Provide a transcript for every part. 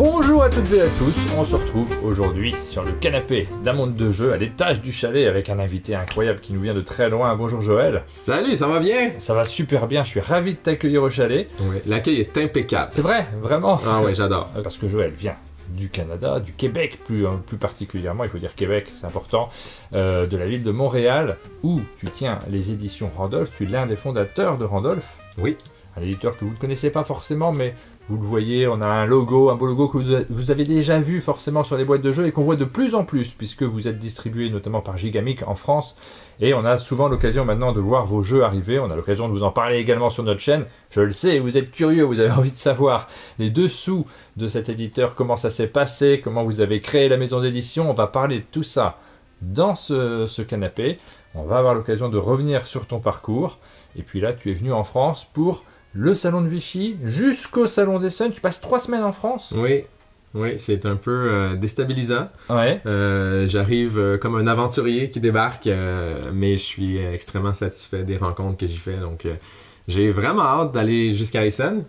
Bonjour à toutes et à tous, on se retrouve aujourd'hui sur le canapé d'un monde de jeux à l'étage du chalet avec un invité incroyable qui nous vient de très loin. Bonjour Joël. Salut, ça va bien? Ça va super bien, je suis ravi de t'accueillir au chalet. Oui, l'accueil est impeccable. C'est vrai, vraiment. Ah oui, j'adore. Parce que Joël vient du Canada, du Québec plus particulièrement, il faut dire Québec, c'est important, de la ville de Montréal, où tu tiens les éditions Randolph, tu es l'un des fondateurs de Randolph. Oui. Un éditeur que vous ne connaissez pas forcément, mais vous le voyez, on a un logo, un beau logo que vous avez déjà vu forcément sur les boîtes de jeux et qu'on voit de plus en plus, puisque vous êtes distribué notamment par Gigamic en France, et on a souvent l'occasion maintenant de voir vos jeux arriver, on a l'occasion de vous en parler également sur notre chaîne, je le sais, vous êtes curieux, vous avez envie de savoir les dessous de cet éditeur, comment ça s'est passé, comment vous avez créé la maison d'édition, on va parler de tout ça dans ce canapé, on va avoir l'occasion de revenir sur ton parcours, et puis là tu es venu en France pour le salon de Vichy jusqu'au salon d'Essen. Tu passes 3 semaines en France. Oui, oui, c'est un peu déstabilisant. Ouais. J'arrive comme un aventurier qui débarque, mais je suis extrêmement satisfait des rencontres que j'y fais. Donc, j'ai vraiment hâte d'aller jusqu'à Essen.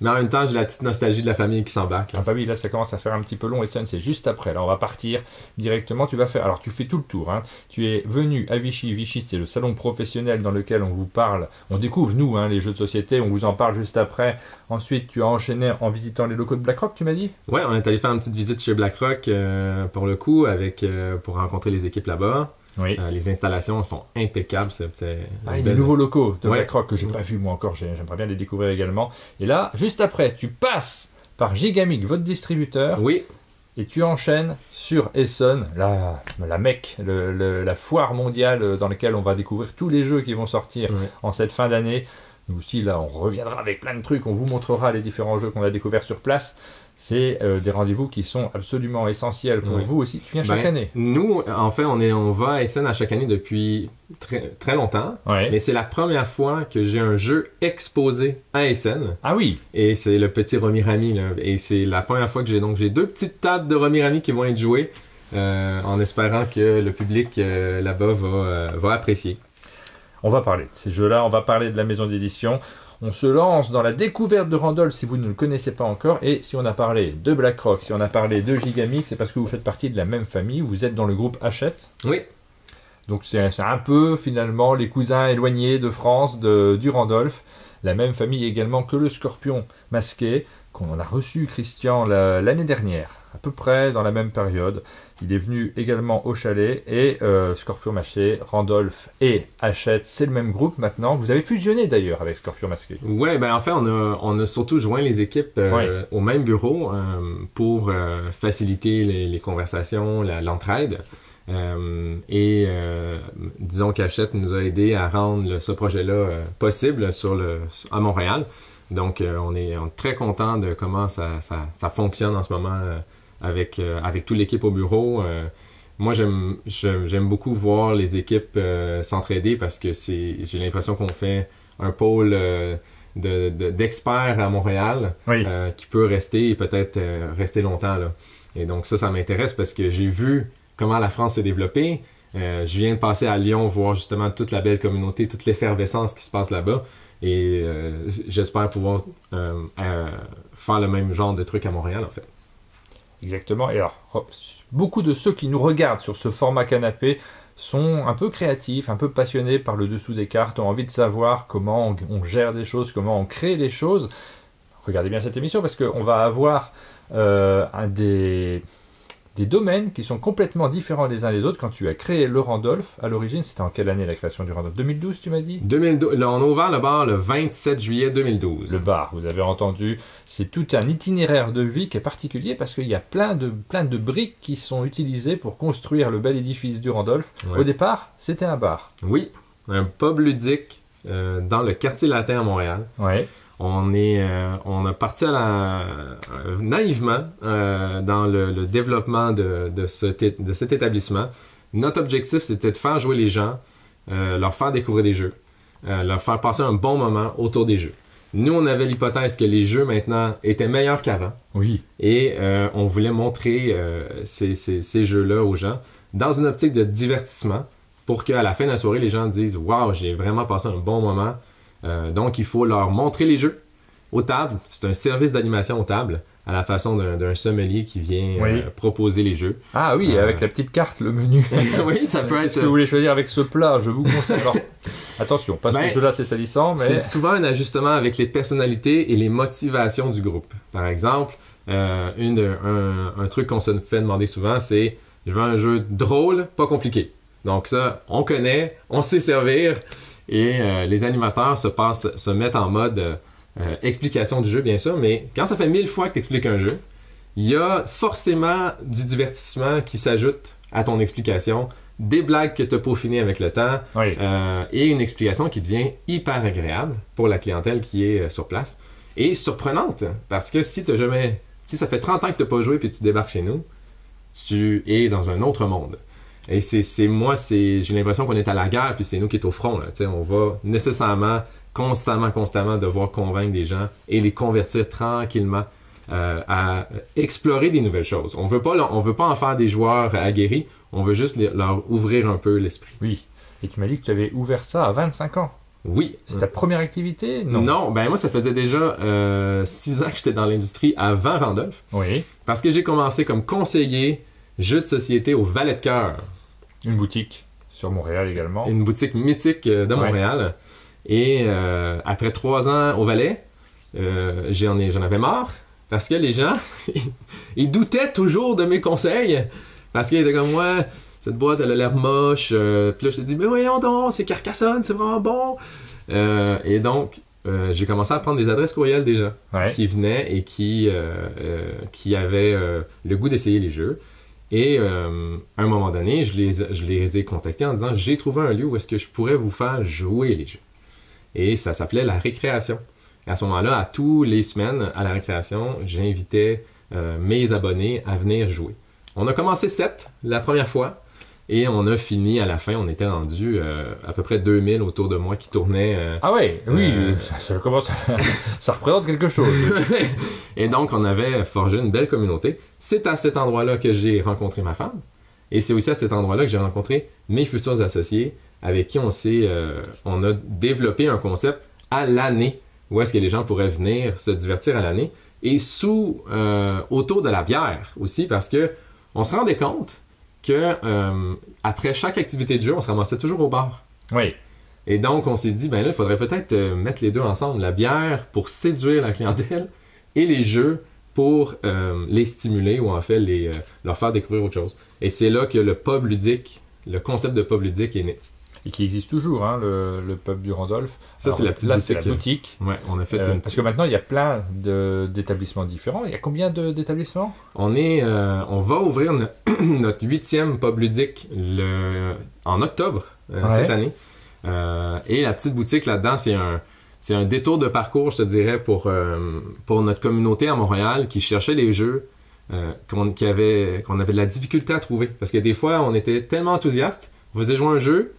Mais en même temps, j'ai la petite nostalgie de la famille qui s'embarque. Ah bah oui, là ça commence à faire un petit peu long. Essen, c'est juste après. Là, on va partir directement. Tu vas faire. Alors, tu fais tout le tour. Hein. Tu es venu à Vichy. Vichy, c'est le salon professionnel dans lequel on vous parle. On découvre, nous, hein, les jeux de société. On vous en parle juste après. Ensuite, tu as enchaîné en visitant les locaux de BlackRock, tu m'as dit? Ouais, on est allé faire une petite visite chez BlackRock pour le coup, pour rencontrer les équipes là-bas. Oui. Les installations sont impeccables. Les nouveaux locaux de BlackRock que j'ai pas vu moi encore, j'aimerais bien les découvrir également. Et là, juste après, tu passes par Gigamic, votre distributeur, oui. Et tu enchaînes sur Essen, la Mecque, la foire mondiale dans laquelle on va découvrir tous les jeux qui vont sortir en cette fin d'année. Nous aussi, là, on reviendra avec plein de trucs, on vous montrera les différents jeux qu'on a découverts sur place. C'est des rendez-vous qui sont absolument essentiels pour vous aussi. Tu viens chaque année? Nous, en fait, on va à Essen à chaque année depuis très, très longtemps. Ouais. Mais c'est la première fois que j'ai un jeu exposé à Essen. Ah oui? Et c'est le petit Romy-Ramy. Et c'est la première fois que j'ai 2 petites tables de Romy-Ramy qui vont être jouées en espérant que le public là-bas va apprécier. On va parler de ces jeux-là, on va parler de la maison d'édition. On se lance dans la découverte de Randolph si vous ne le connaissez pas encore. Et si on a parlé de BlackRock, si on a parlé de Gigamic, c'est parce que vous faites partie de la même famille. Vous êtes dans le groupe Hachette. Oui. Donc c'est un peu finalement les cousins éloignés de France du Randolph. La même famille également que le Scorpion Masqué, qu'on a reçu Christian l'année dernière, à peu près dans la même période. Il est venu également au chalet et Scorpion Masqué, Randolph et Hachette, c'est le même groupe maintenant. Vous avez fusionné d'ailleurs avec Scorpion Masqué. Oui, ben en fait, on a surtout joint les équipes au même bureau pour faciliter les conversations, l'entraide. Disons qu'Hachette nous a aidé à rendre ce projet-là possible à Montréal. Donc, on est très content de comment ça fonctionne en ce moment avec toute l'équipe au bureau. Moi, j'aime beaucoup voir les équipes s'entraider parce que j'ai l'impression qu'on fait un pôle d'experts à Montréal qui peut rester et peut-être rester longtemps, là. Et donc ça m'intéresse parce que j'ai vu comment la France s'est développée. Je viens de passer à Lyon voir justement toute la belle communauté, toute l'effervescence qui se passe là-bas. Et j'espère pouvoir faire le même genre de truc à Montréal, en fait. Exactement. Et alors, beaucoup de ceux qui nous regardent sur ce format canapé sont un peu créatifs, un peu passionnés par le dessous des cartes, ont envie de savoir comment on gère des choses, comment on crée des choses. Regardez bien cette émission parce qu'on va avoir des domaines qui sont complètement différents les uns des autres. Quand tu as créé le Randolph, à l'origine, c'était en quelle année la création du Randolph? 2012, tu m'as dit? 2012. Là, on a ouvert le bar le 27 juillet 2012. Le bar, vous avez entendu, c'est tout un itinéraire de vie qui est particulier parce qu'il y a plein de briques qui sont utilisées pour construire le bel édifice du Randolph. Ouais. Au départ, c'était un bar. Oui, un pub ludique dans le quartier latin à Montréal. Ouais. On a parti naïvement dans le développement de cet établissement. Notre objectif, c'était de faire jouer les gens, leur faire découvrir des jeux, leur faire passer un bon moment autour des jeux. Nous, on avait l'hypothèse que les jeux, maintenant, étaient meilleurs qu'avant. Oui. Et on voulait montrer ces jeux-là aux gens dans une optique de divertissement pour qu'à la fin de la soirée, les gens disent « Wow, j'ai vraiment passé un bon moment ». Donc, il faut leur montrer les jeux aux tables. C'est un service d'animation aux tables à la façon d'un sommelier qui vient Oui. proposer les jeux. Ah oui, avec la petite carte, le menu. Oui, ça peut Qu'est-ce être... que vous voulez choisir avec ce plat? Je vous conseille. Alors, attention, pas ce jeu-là, c'est salissant, mais... C'est souvent un ajustement avec les personnalités et les motivations du groupe. Par exemple, un truc qu'on se fait demander souvent, c'est « Je veux un jeu drôle, pas compliqué ». Donc ça, on connaît, on sait servir, et les animateurs se mettent en mode explication du jeu, bien sûr, mais quand ça fait 1000 fois que tu expliques un jeu, il y a forcément du divertissement qui s'ajoute à ton explication, des blagues que tu as peaufinées avec le temps, Oui. et une explication qui devient hyper agréable pour la clientèle qui est sur place, et surprenante, parce que si ça fait 30 ans que tu n'as pas joué puis tu débarques chez nous, tu es dans un autre monde. Et j'ai l'impression qu'on est à la guerre, puis c'est nous qui est au front. Là. On va nécessairement, constamment devoir convaincre des gens et les convertir tranquillement à explorer des nouvelles choses. On veut pas en faire des joueurs aguerris, on veut juste leur ouvrir un peu l'esprit. Oui. Et tu m'as dit que tu avais ouvert ça à 25 ans. Oui. C'est ta première activité? Non, ben moi ça faisait déjà 6 ans que j'étais dans l'industrie avant Randolph. Oui. Parce que j'ai commencé comme conseiller jeux de société au Valet de Cœur. Une boutique sur Montréal également. Une boutique mythique de Montréal. Et après 3 ans au Valet, j'en avais marre parce que les gens, ils doutaient toujours de mes conseils. Parce qu'ils étaient comme, ouais, cette boîte, elle a l'air moche. Puis là, je te dis, mais voyons donc, c'est Carcassonne, c'est vraiment bon. Et donc, j'ai commencé à prendre des adresses courriels des gens qui venaient et qui avaient le goût d'essayer les jeux. Et à un moment donné, je les ai contactés en disant, j'ai trouvé un lieu où est-ce que je pourrais vous faire jouer les jeux. Et ça s'appelait la récréation. Et à ce moment-là, à tous les semaines, à la récréation, j'invitais mes abonnés à venir jouer. On a commencé 7 la première fois et on a fini à la fin, on était rendu à peu près 2000 autour de moi qui tournaient. Ah ouais, oui, ça commence à faire... ça représente quelque chose. Et donc, on avait forgé une belle communauté. C'est à cet endroit-là que j'ai rencontré ma femme. Et c'est aussi à cet endroit-là que j'ai rencontré mes futurs associés avec qui on a développé un concept à l'année où est-ce que les gens pourraient venir se divertir à l'année. Et autour de la bière aussi, parce que on se rendait compte que après chaque activité de jeu, on se ramassait toujours au bar. Oui. Et donc, on s'est dit, ben là, il faudrait peut-être mettre les deux ensemble. La bière pour séduire la clientèle et les jeux pour les stimuler ou en fait leur faire découvrir autre chose. Et c'est là que le concept de pub ludique est né. Et qui existe toujours, hein, le pub du Randolph. Ça, c'est la petite boutique. C'est la boutique. Ouais, on a fait parce que maintenant, il y a plein d'établissements différents. Il y a combien d'établissements? On va ouvrir notre 8e pub ludique en octobre cette année. Et la petite boutique là-dedans, c'est un détour de parcours, je te dirais, pour notre communauté à Montréal qui cherchait les jeux qu'on avait de la difficulté à trouver. Parce que des fois, on était tellement enthousiastes, on faisait jouer un jeu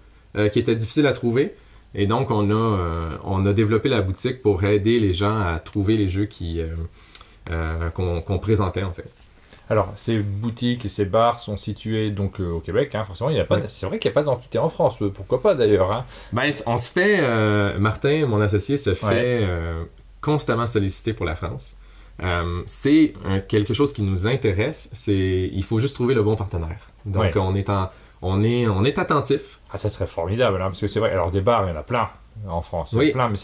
qui était difficile à trouver. Et donc, on a développé la boutique pour aider les gens à trouver les jeux qu'on présentait, en fait. Alors, ces boutiques et ces bars sont situés donc au Québec, hein, forcément. C'est vrai qu'il n'y a pas d'entité en France, pourquoi pas d'ailleurs. Hein. Ben, on se fait, Martin, mon associé, se fait constamment solliciter pour la France. C'est quelque chose qui nous intéresse. Il faut juste trouver le bon partenaire. Donc, on est attentif. Ah, ça serait formidable, hein, parce que c'est vrai. Alors, des bars, il y en a plein en France. Il y en a plein, mais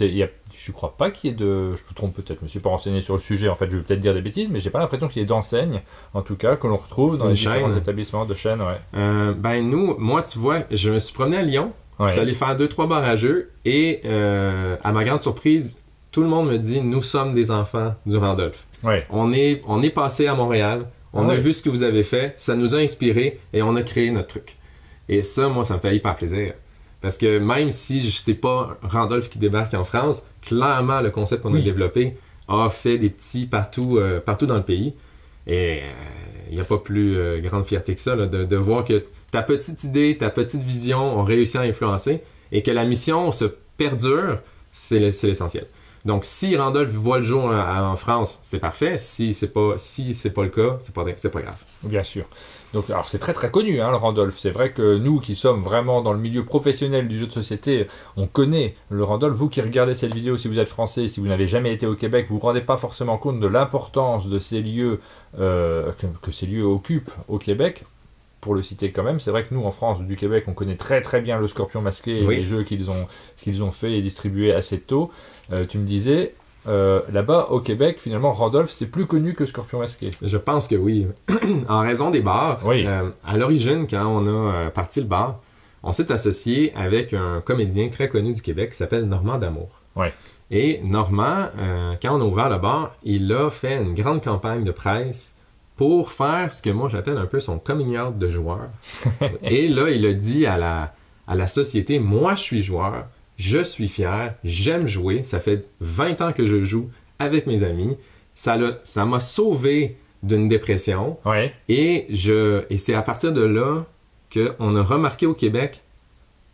je crois pas qu'il y ait de... Je me trompe peut-être, je me suis pas renseigné sur le sujet. En fait, je vais peut-être dire des bêtises, mais j'ai pas l'impression qu'il y ait d'enseignes, en tout cas, que l'on retrouve dans les différents établissements de chaînes. Ouais. Moi, tu vois, je me suis promené à Lyon. Je suis allé faire 2-3 bars à jeux et à ma grande surprise, tout le monde me dit, nous sommes des enfants du Randolph. Ouais. On est passé à Montréal, on a vu ce que vous avez fait, ça nous a inspiré et on a créé notre truc. Et ça, moi, ça me fait hyper plaisir. Parce que même si c'est pas Randolph qui débarque en France, clairement, le concept qu'on a développé a fait des petits partout dans le pays. Et il n'y a pas plus grande fierté que ça, là, de voir que ta petite idée, ta petite vision ont réussi à influencer et que la mission se perdure, c'est l'essentiel. Donc, si Randolph voit le jour en France, c'est parfait. Si c'est pas le cas, c'est pas grave. Bien sûr. Donc, alors c'est très très connu, hein, le Randolph. C'est vrai que nous qui sommes vraiment dans le milieu professionnel du jeu de société, on connaît le Randolph. Vous qui regardez cette vidéo, si vous êtes français, si vous n'avez jamais été au Québec, vous ne vous rendez pas forcément compte de l'importance de ces lieux que ces lieux occupent au Québec. Pour le citer quand même, c'est vrai que nous en France, du Québec, on connaît très très bien le Scorpion Masqué et les jeux qu'ils ont fait et distribués assez tôt. Tu me disais, là-bas au Québec, finalement, Randolph, c'est plus connu que Scorpion Masqué. Je pense que oui. En raison des bars, à l'origine, quand on a parti le bar, on s'est associé avec un comédien très connu du Québec qui s'appelle Normand D'Amour. Ouais. Et Normand, quand on a ouvert le bar, il a fait une grande campagne de presse pour faire ce que moi j'appelle un peu son coming out de joueur. Et là, il a dit à la société, moi je suis joueur, je suis fier, j'aime jouer, ça fait 20 ans que je joue avec mes amis, ça m'a sauvé d'une dépression, et c'est à partir de là qu'on a remarqué au Québec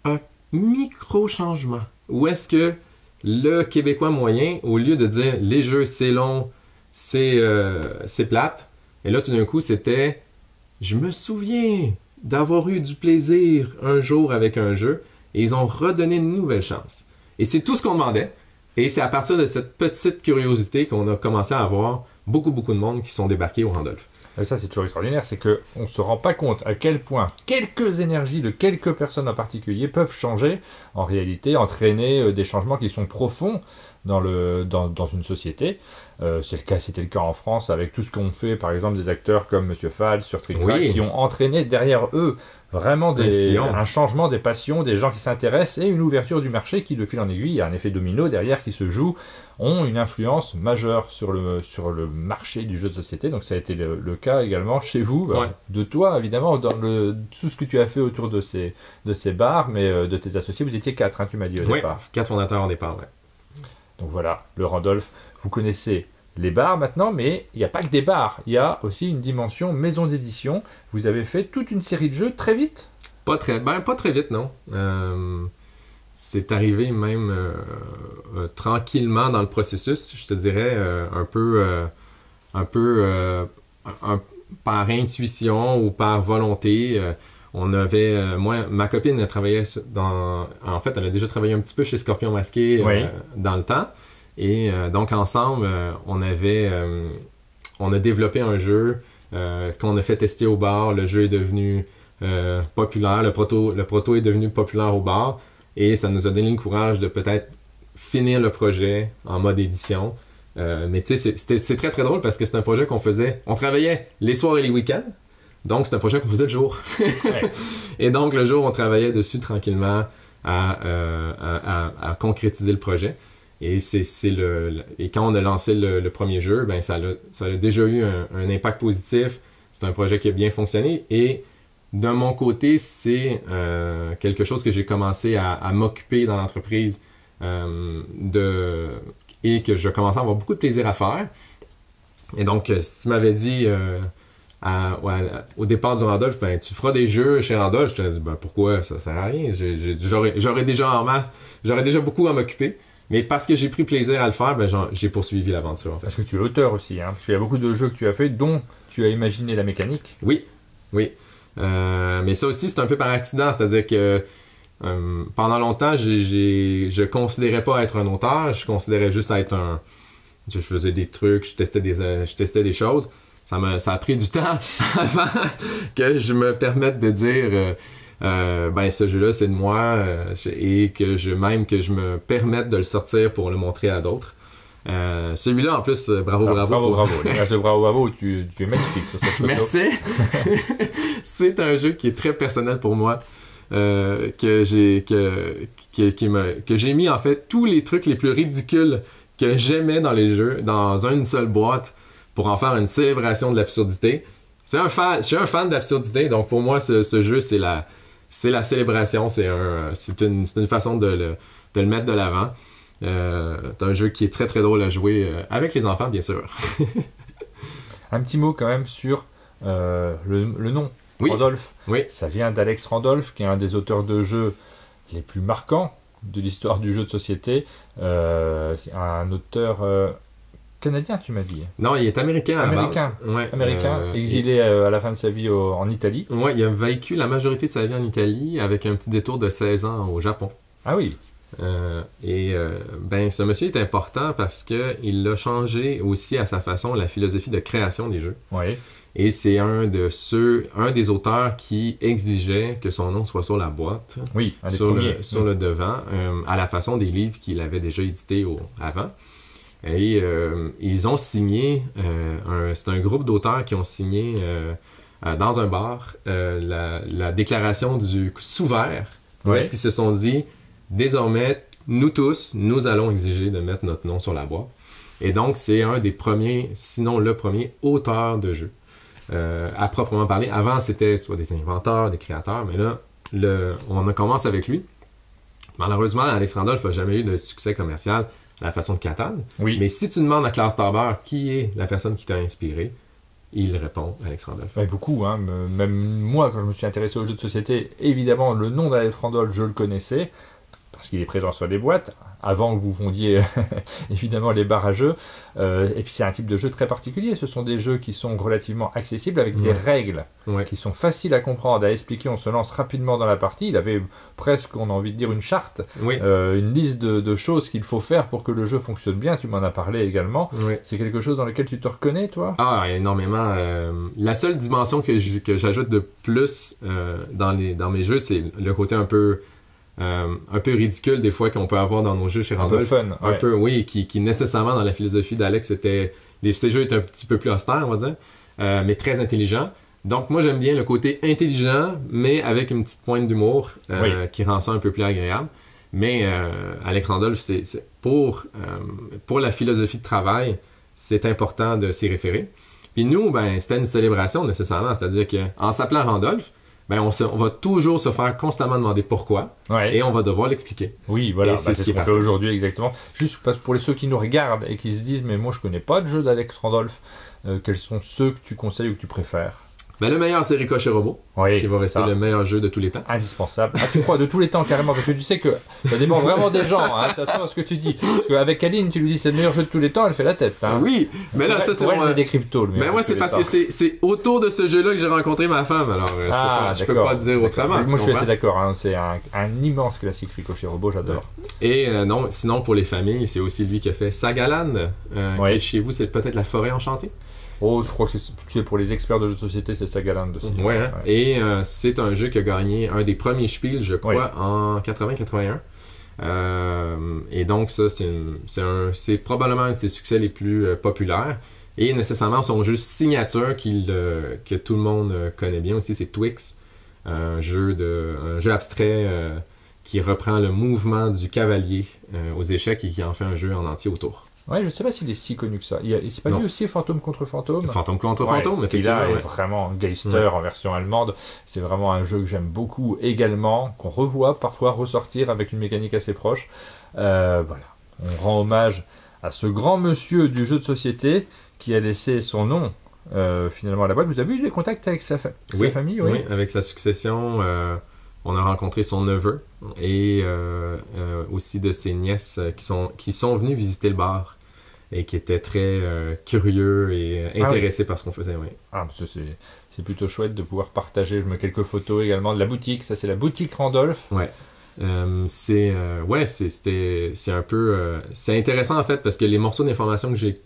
un micro-changement, où est-ce que le Québécois moyen, au lieu de dire les jeux c'est long, c'est plate, et là tout d'un coup c'était je me souviens d'avoir eu du plaisir un jour avec un jeu, et ils ont redonné une nouvelle chance. Et c'est tout ce qu'on demandait. Et c'est à partir de cette petite curiosité qu'on a commencé à avoir beaucoup de monde qui sont débarqués au Randolph. Et ça, c'est toujours extraordinaire, c'est qu'on ne se rend pas compte à quel point quelques énergies de quelques personnes en particulier peuvent changer, en réalité, entraîner des changements qui sont profonds dans une société. C'était le cas en France avec tout ce qu'ont fait, par exemple, des acteurs comme Monsieur Fall sur Trick Track, qui ont entraîné derrière eux vraiment un changement des passions, des gens qui s'intéressent et une ouverture du marché qui, de fil en aiguille, il y a un effet domino derrière qui se joue, ont une influence majeure sur le marché du jeu de société. Donc ça a été le cas également chez vous, de toi évidemment, dans tout ce que tu as fait autour de ces bars, mais de tes associés, vous étiez 4, hein, tu m'as dit au départ. 4 fondateurs au départ, Donc voilà, le Randolph, vous connaissez les bars maintenant, mais il n'y a pas que des bars, il y a aussi une dimension maison d'édition. Vous avez fait toute une série de jeux très vite. Pas très vite, non. C'est arrivé même tranquillement dans le processus, je te dirais, un peu par intuition ou par volonté. On avait, ma copine a travaillé en fait, elle a déjà travaillé un petit peu chez Scorpion Masqué dans le temps. Et donc ensemble, on a développé un jeu qu'on a fait tester au bar. Le jeu est devenu populaire, le proto est devenu populaire au bar, et ça nous a donné le courage de peut-être finir le projet en mode édition. Mais tu sais, c'est très très drôle parce que c'est un projet on travaillait les soirs et les week-ends, donc c'est un projet qu'on faisait le jour. Et donc le jour, on travaillait dessus tranquillement à concrétiser le projet. Et et quand on a lancé le premier jeu, ben ça a déjà eu un impact positif. C'est un projet qui a bien fonctionné. Et de mon côté, c'est quelque chose que j'ai commencé à m'occuper dans l'entreprise et que je commençais à avoir beaucoup de plaisir à faire. Et donc, si tu m'avais dit au départ du Randolph, ben, tu feras des jeux chez Randolph, je te dit ben, pourquoi, ça sert à rien. J'aurais déjà beaucoup à m'occuper. Mais parce que j'ai pris plaisir à le faire, ben, j'ai poursuivi l'aventure. En fait. Parce que tu es auteur aussi, hein, parce qu'il y a beaucoup de jeux que tu as fait dont tu as imaginé la mécanique. Oui. Mais ça aussi, c'est un peu par accident, c'est-à-dire que pendant longtemps, je considérais pas être un auteur, je considérais juste être je faisais des trucs, je testais des choses. Ça a pris du temps avant que je me permette de dire ben ce jeu-là c'est de moi et que je me permette de le sortir pour le montrer à d'autres. Celui-là en plus, bravo. L'image de bravo, tu es magnifique sur cette photo. Merci. C'est un jeu qui est très personnel pour moi. Que j'ai mis en fait tous les trucs les plus ridicules que j'aimais dans les jeux dans une seule boîte pour en faire une célébration de l'absurdité. Je suis un fan d'absurdité, donc pour moi ce jeu c'est la célébration, c'est une façon de le mettre de l'avant. C'est un jeu qui est très très drôle à jouer avec les enfants bien sûr. Un petit mot quand même sur le nom. Randolph, oui. Ça vient d'Alex Randolph, qui est un des auteurs de jeux les plus marquants de l'histoire du jeu de société, un auteur canadien, tu m'as dit. Non, il est américain à la base. Ouais, Américain, exilé à la fin de sa vie en Italie. Oui, il a vécu la majorité de sa vie en Italie avec un petit détour de 16 ans au Japon. Ah oui. Ben, ce monsieur est important parce qu'il a changé aussi à sa façon la philosophie de création des jeux. Oui. Et c'est un des auteurs qui exigeait que son nom soit sur la boîte, oui, un des sur premiers. sur le devant, à la façon des livres qu'il avait déjà édités avant. Et ils ont signé, c'est un groupe d'auteurs qui ont signé dans un bar la déclaration du sous-vert, où est-ce qu'ils se sont dit, désormais, nous tous, nous allons exiger de mettre notre nom sur la boîte. Et donc, c'est un des premiers, sinon le premier, auteur de jeux. À proprement parler. Avant, c'était soit des inventeurs, des créateurs, mais là, on commence avec lui. Malheureusement, Alex Randolph n'a jamais eu de succès commercial à la façon de Catan. Oui. Mais si tu demandes à Klaus Tauber qui est la personne qui t'a inspiré, il répond Alex Randolph. Ouais, beaucoup, hein. Même moi, quand je me suis intéressé aux jeux de société, évidemment, le nom d'Alex Randolph, je le connaissais, parce qu'il est présent sur les boîtes, avant que vous fondiez évidemment les bars à jeux. Et puis c'est un type de jeu très particulier. Ce sont des jeux qui sont relativement accessibles, avec des règles qui sont faciles à comprendre, à expliquer. On se lance rapidement dans la partie. Il avait presque, on a envie de dire, une charte, une liste de choses qu'il faut faire pour que le jeu fonctionne bien. Tu m'en as parlé également. Oui. C'est quelque chose dans lequel tu te reconnais, toi? Ah, énormément. La seule dimension que j'ajoute de plus dans mes jeux, c'est le côté un peu ridicule des fois qu'on peut avoir dans nos jeux chez Randolph. Un peu fun. Un peu, oui, qui nécessairement dans la philosophie d'Alex, ces jeux étaient un petit peu plus austères, on va dire, mais très intelligents. Donc moi j'aime bien le côté intelligent, mais avec une petite pointe d'humour qui rend ça un peu plus agréable. Mais Alex Randolph, c'est pour la philosophie de travail, c'est important de s'y référer. Puis nous, ben, c'était une célébration nécessairement, c'est-à-dire qu'en s'appelant Randolph, ben on va toujours se faire constamment demander pourquoi et on va devoir l'expliquer. Oui, voilà, c'est ce qu'on fait aujourd'hui exactement. Juste parce que pour ceux qui nous regardent et qui se disent mais moi je connais pas de jeu d'Alex Randolph, quels sont ceux que tu conseilles ou que tu préfères? Ben, le meilleur, c'est Ricochet Robot, qui va rester le meilleur jeu de tous les temps. Indispensable. Ah, tu crois, de tous les temps, carrément, parce que tu sais que ça dépend vraiment des gens. Hein. Attention à ce que tu dis. Parce qu'avec Aline, tu lui dis c'est le meilleur jeu de tous les temps, elle fait la tête. Hein. Oui, mais là, ça, c'est pour elle, c'est des cryptos. Mais moi, c'est parce que c'est autour de ce jeu-là que j'ai rencontré ma femme, alors je peux pas dire autrement. Moi, je suis assez d'accord. Hein. C'est un immense classique, Ricochet Robot, j'adore. Et non, sinon, pour les familles, c'est aussi lui qui a fait Sagaland, qui est chez vous, c'est peut-être La Forêt Enchantée. Oh, je crois que c'est pour les experts de jeux de société, c'est Sagaland aussi. Ouais, hein? Et c'est un jeu qui a gagné un des premiers Spiels, je crois, en 80-81. Et donc, ça, c'est probablement un de ses succès les plus populaires. Et nécessairement, son jeu signature que tout le monde connaît bien aussi, c'est Twix. Un jeu abstrait qui reprend le mouvement du cavalier aux échecs et qui en fait un jeu en entier autour. Ouais, je sais pas s'il est si connu que ça. C'est pas lui aussi Fantôme contre Fantôme? Fantôme contre Fantôme, effectivement. Il est vraiment Geister en version allemande. C'est vraiment un jeu que j'aime beaucoup également, qu'on revoit parfois ressortir avec une mécanique assez proche. Voilà. On rend hommage à ce grand monsieur du jeu de société qui a laissé son nom finalement à la boîte. Vous avez eu des contacts avec sa famille? Oui, avec sa succession. On a rencontré son neveu et aussi de ses nièces qui sont venues visiter le bar et qui étaient très curieux et intéressés par ce qu'on faisait. Oui. Ah, c'est plutôt chouette de pouvoir partager. Je mets quelques photos également de la boutique. Ça, c'est la boutique Randolph. Ouais. C'est un peu... c'est intéressant en fait parce que les morceaux d'informations que j'ai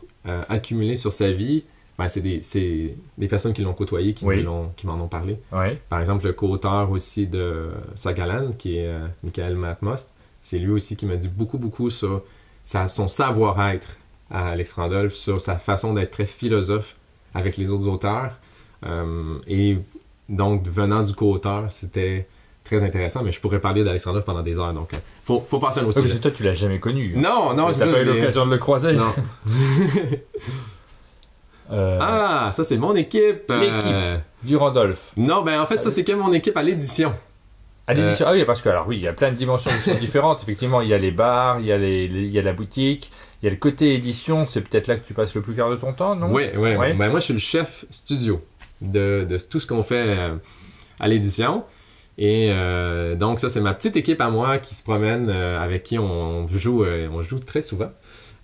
accumulés sur sa vie, ben, c'est des personnes qui l'ont côtoyé, qui m'en ont parlé. Oui. Par exemple, le co-auteur aussi de Sagaland, qui est Michael Matmos, c'est lui aussi qui m'a dit beaucoup sur son savoir-être à Alex Randolph, sur sa façon d'être très philosophe avec les autres auteurs. Et donc, venant du co-auteur, c'était très intéressant, mais je pourrais parler d'Alex Randolph pendant des heures, donc faut passer un autre sujet. Parce que toi, tu l'as jamais connu. Non, tu n'as pas eu l'occasion de le croiser. Non. Ça c'est mon équipe. L'équipe du Randolph. Non, ben en fait, ça c'est que mon équipe à l'édition. À l'édition, oui, parce que il y a plein de dimensions qui sont différentes. Effectivement, il y a les bars, il y a la boutique, il y a le côté édition. C'est peut-être là que tu passes le plus quart de ton temps, non? Oui. Ben moi, je suis le chef studio de tout ce qu'on fait à l'édition. Et donc ça, c'est ma petite équipe à moi qui se promène, avec qui on joue très souvent.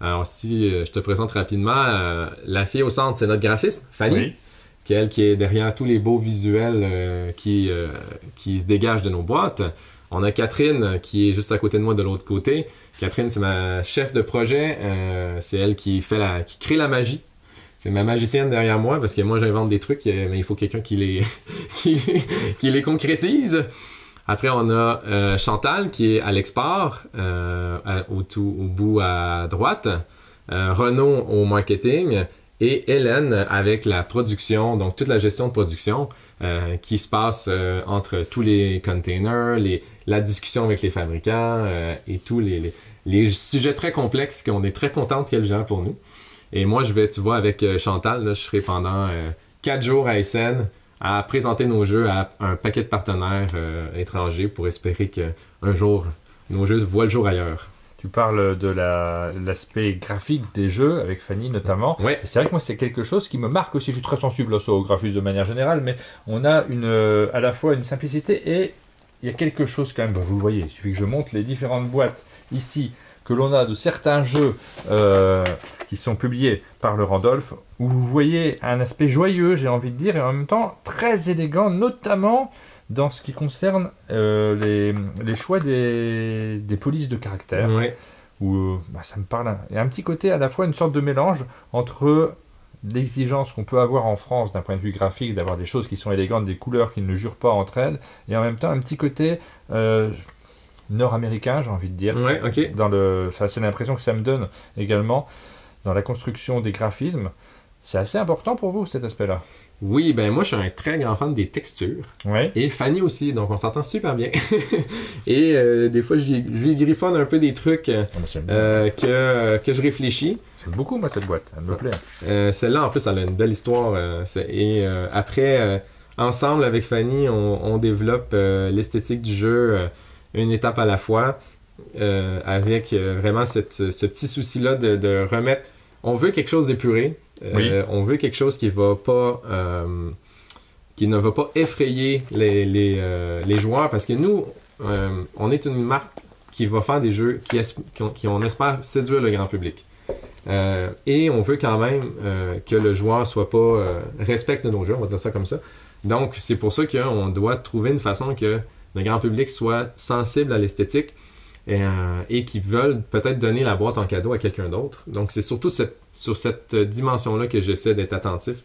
Alors si je te présente rapidement, la fille au centre, c'est notre graphiste, Fanny. Oui. Qui est derrière tous les beaux visuels qui se dégagent de nos boîtes. On a Catherine qui est juste à côté de moi de l'autre côté. Catherine, c'est ma chef de projet. C'est elle qui crée la magie. C'est ma magicienne derrière moi parce que moi j'invente des trucs, mais il faut quelqu'un qui les concrétise. Après, on a Chantal qui est à l'export, au bout à droite. Renaud au marketing. Et Hélène avec la production, donc toute la gestion de production qui se passe entre tous les containers, la discussion avec les fabricants et tous les sujets très complexes qu'on est très contente qu'elle gère pour nous. Et moi, tu vois, avec Chantal, là, je serai pendant 4 jours à Essen à présenter nos jeux à un paquet de partenaires étrangers pour espérer qu'un jour, nos jeux voient le jour ailleurs. Tu parles de l'aspect graphique des jeux, avec Fanny notamment. Ouais. C'est vrai que moi, c'est quelque chose qui me marque aussi. Je suis très sensible au graphisme de manière générale, mais on a à la fois une simplicité et il y a quelque chose quand même. Vous le voyez, il suffit que je monte les différentes boîtes ici que l'on a de certains jeux qui sont publiés par le Randolph, où vous voyez un aspect joyeux, j'ai envie de dire, et en même temps très élégant, notamment dans ce qui concerne les choix des polices de caractère, Ouais. où ça me parle. Il y a un petit côté à la fois une sorte de mélange entre l'exigence qu'on peut avoir en France d'un point de vue graphique, d'avoir des choses qui sont élégantes, des couleurs qui ne jurent pas entre elles, et en même temps un petit côté nord-américain, j'ai envie de dire. Ouais, ok. C'est l'impression que ça me donne également dans la construction des graphismes. C'est assez important pour vous, cet aspect-là? Oui, ben moi, je suis un très grand fan des textures. Ouais. Et Fanny aussi, donc on s'entend super bien. Et des fois, je lui griffonne un peu des trucs que je réfléchis. J'aime beaucoup, moi, cette boîte. Elle me plaît. Celle-là, en plus, elle a une belle histoire. Après, ensemble, avec Fanny, on développe l'esthétique du jeu une étape à la fois, avec vraiment ce petit souci-là de remettre... On veut quelque chose d'épuré. Oui. On veut quelque chose qui ne va pas effrayer les joueurs, parce que nous, on est une marque qui va faire des jeux qui on espère séduire le grand public. Et on veut quand même que le joueur respecte nos jeux, on va dire ça comme ça. Donc, c'est pour ça qu'on doit trouver une façon que le grand public soit sensible à l'esthétique et qui veulent peut-être donner la boîte en cadeau à quelqu'un d'autre. Donc, c'est surtout sur cette dimension-là que j'essaie d'être attentif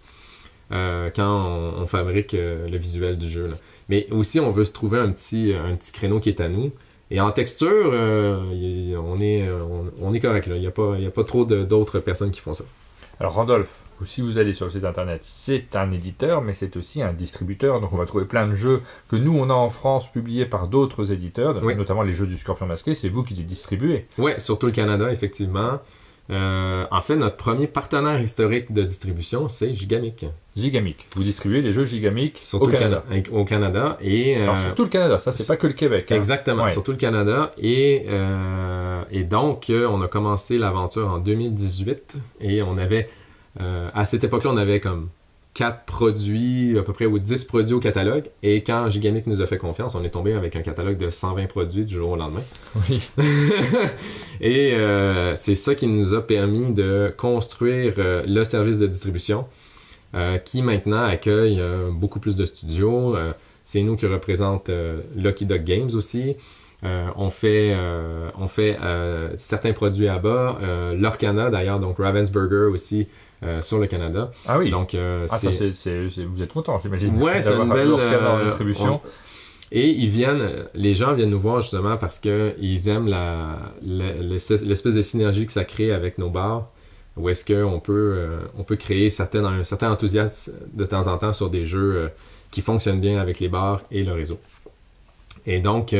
quand on fabrique le visuel du jeu, là. Mais aussi, on veut se trouver un petit créneau qui est à nous. Et en texture, on est correct, là. Il n'y a pas trop d'autres personnes qui font ça. Alors, Randolph, si vous allez sur le site internet, c'est un éditeur, mais c'est aussi un distributeur. Donc, on va trouver plein de jeux que nous, on a en France, publiés par d'autres éditeurs, oui. Notamment les jeux du Scorpion Masqué. C'est vous qui les distribuez. Oui, surtout le Canada, effectivement. En fait, notre premier partenaire historique de distribution, c'est Gigamic. Gigamic. Vous distribuez les jeux Gigamic surtout au Canada. Au Canada. Alors, surtout le Canada, ça, c'est pas que le Québec. Hein. Exactement, ouais. Surtout le Canada. Et donc, on a commencé l'aventure en 2018. Et on avait, à cette époque-là, on avait comme 4 produits, à peu près, ou 10 produits au catalogue. Et quand Gigamic nous a fait confiance, on est tombé avec un catalogue de 120 produits du jour au lendemain. Oui. Et c'est ça qui nous a permis de construire le service de distribution qui maintenant accueille beaucoup plus de studios. C'est nous qui représente Lucky Duck Games aussi. On fait certains produits à bas. Lorcana d'ailleurs, donc Ravensburger aussi sur le Canada. Ah oui. Donc, vous êtes content, j'imagine. Ouais, c'est une belle Lorcana en distribution. Et les gens viennent nous voir justement parce qu'ils aiment l'espèce de synergie que ça crée avec nos bars, où est-ce qu'on peut créer un certain enthousiasme de temps en temps sur des jeux qui fonctionnent bien avec les bars et le réseau. Et donc,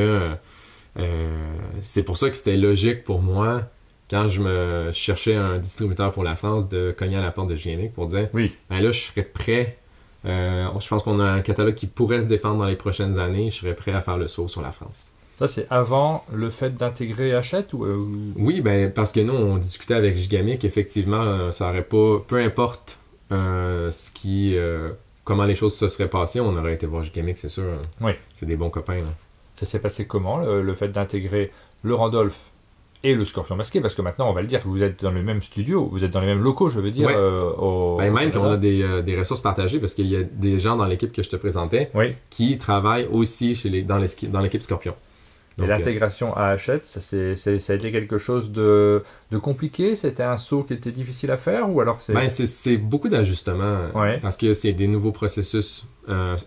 c'est pour ça que c'était logique pour moi, quand je cherchais un distributeur pour la France, de cogner à la porte de Gigamic pour dire, oui. Ben là, je serais prêt. Je pense qu'on a un catalogue qui pourrait se défendre dans les prochaines années. Je serais prêt à faire le saut sur la France. Ça, c'est avant le fait d'intégrer Hachette ou... Oui, ben, parce que nous, on discutait avec Gigamic. Effectivement, ça aurait pas... Peu importe ce comment les choses se seraient passées, on aurait été voir Gigamic, c'est sûr. Oui. C'est des bons copains. Là. Ça s'est passé comment, le fait d'intégrer le Randolph et le Scorpion Masqué? Parce que maintenant, on va le dire, vous êtes dans le même studio, vous êtes dans les mêmes locaux, je veux dire. Ouais. Même qu'on a des ressources partagées, parce qu'il y a des gens dans l'équipe que je te présentais qui travaillent aussi dans l'équipe Scorpion. Et l'intégration à Hachette, ça a été quelque chose de compliqué? C'était un saut qui était difficile à faire ou alors c'est beaucoup d'ajustements parce que c'est des nouveaux processus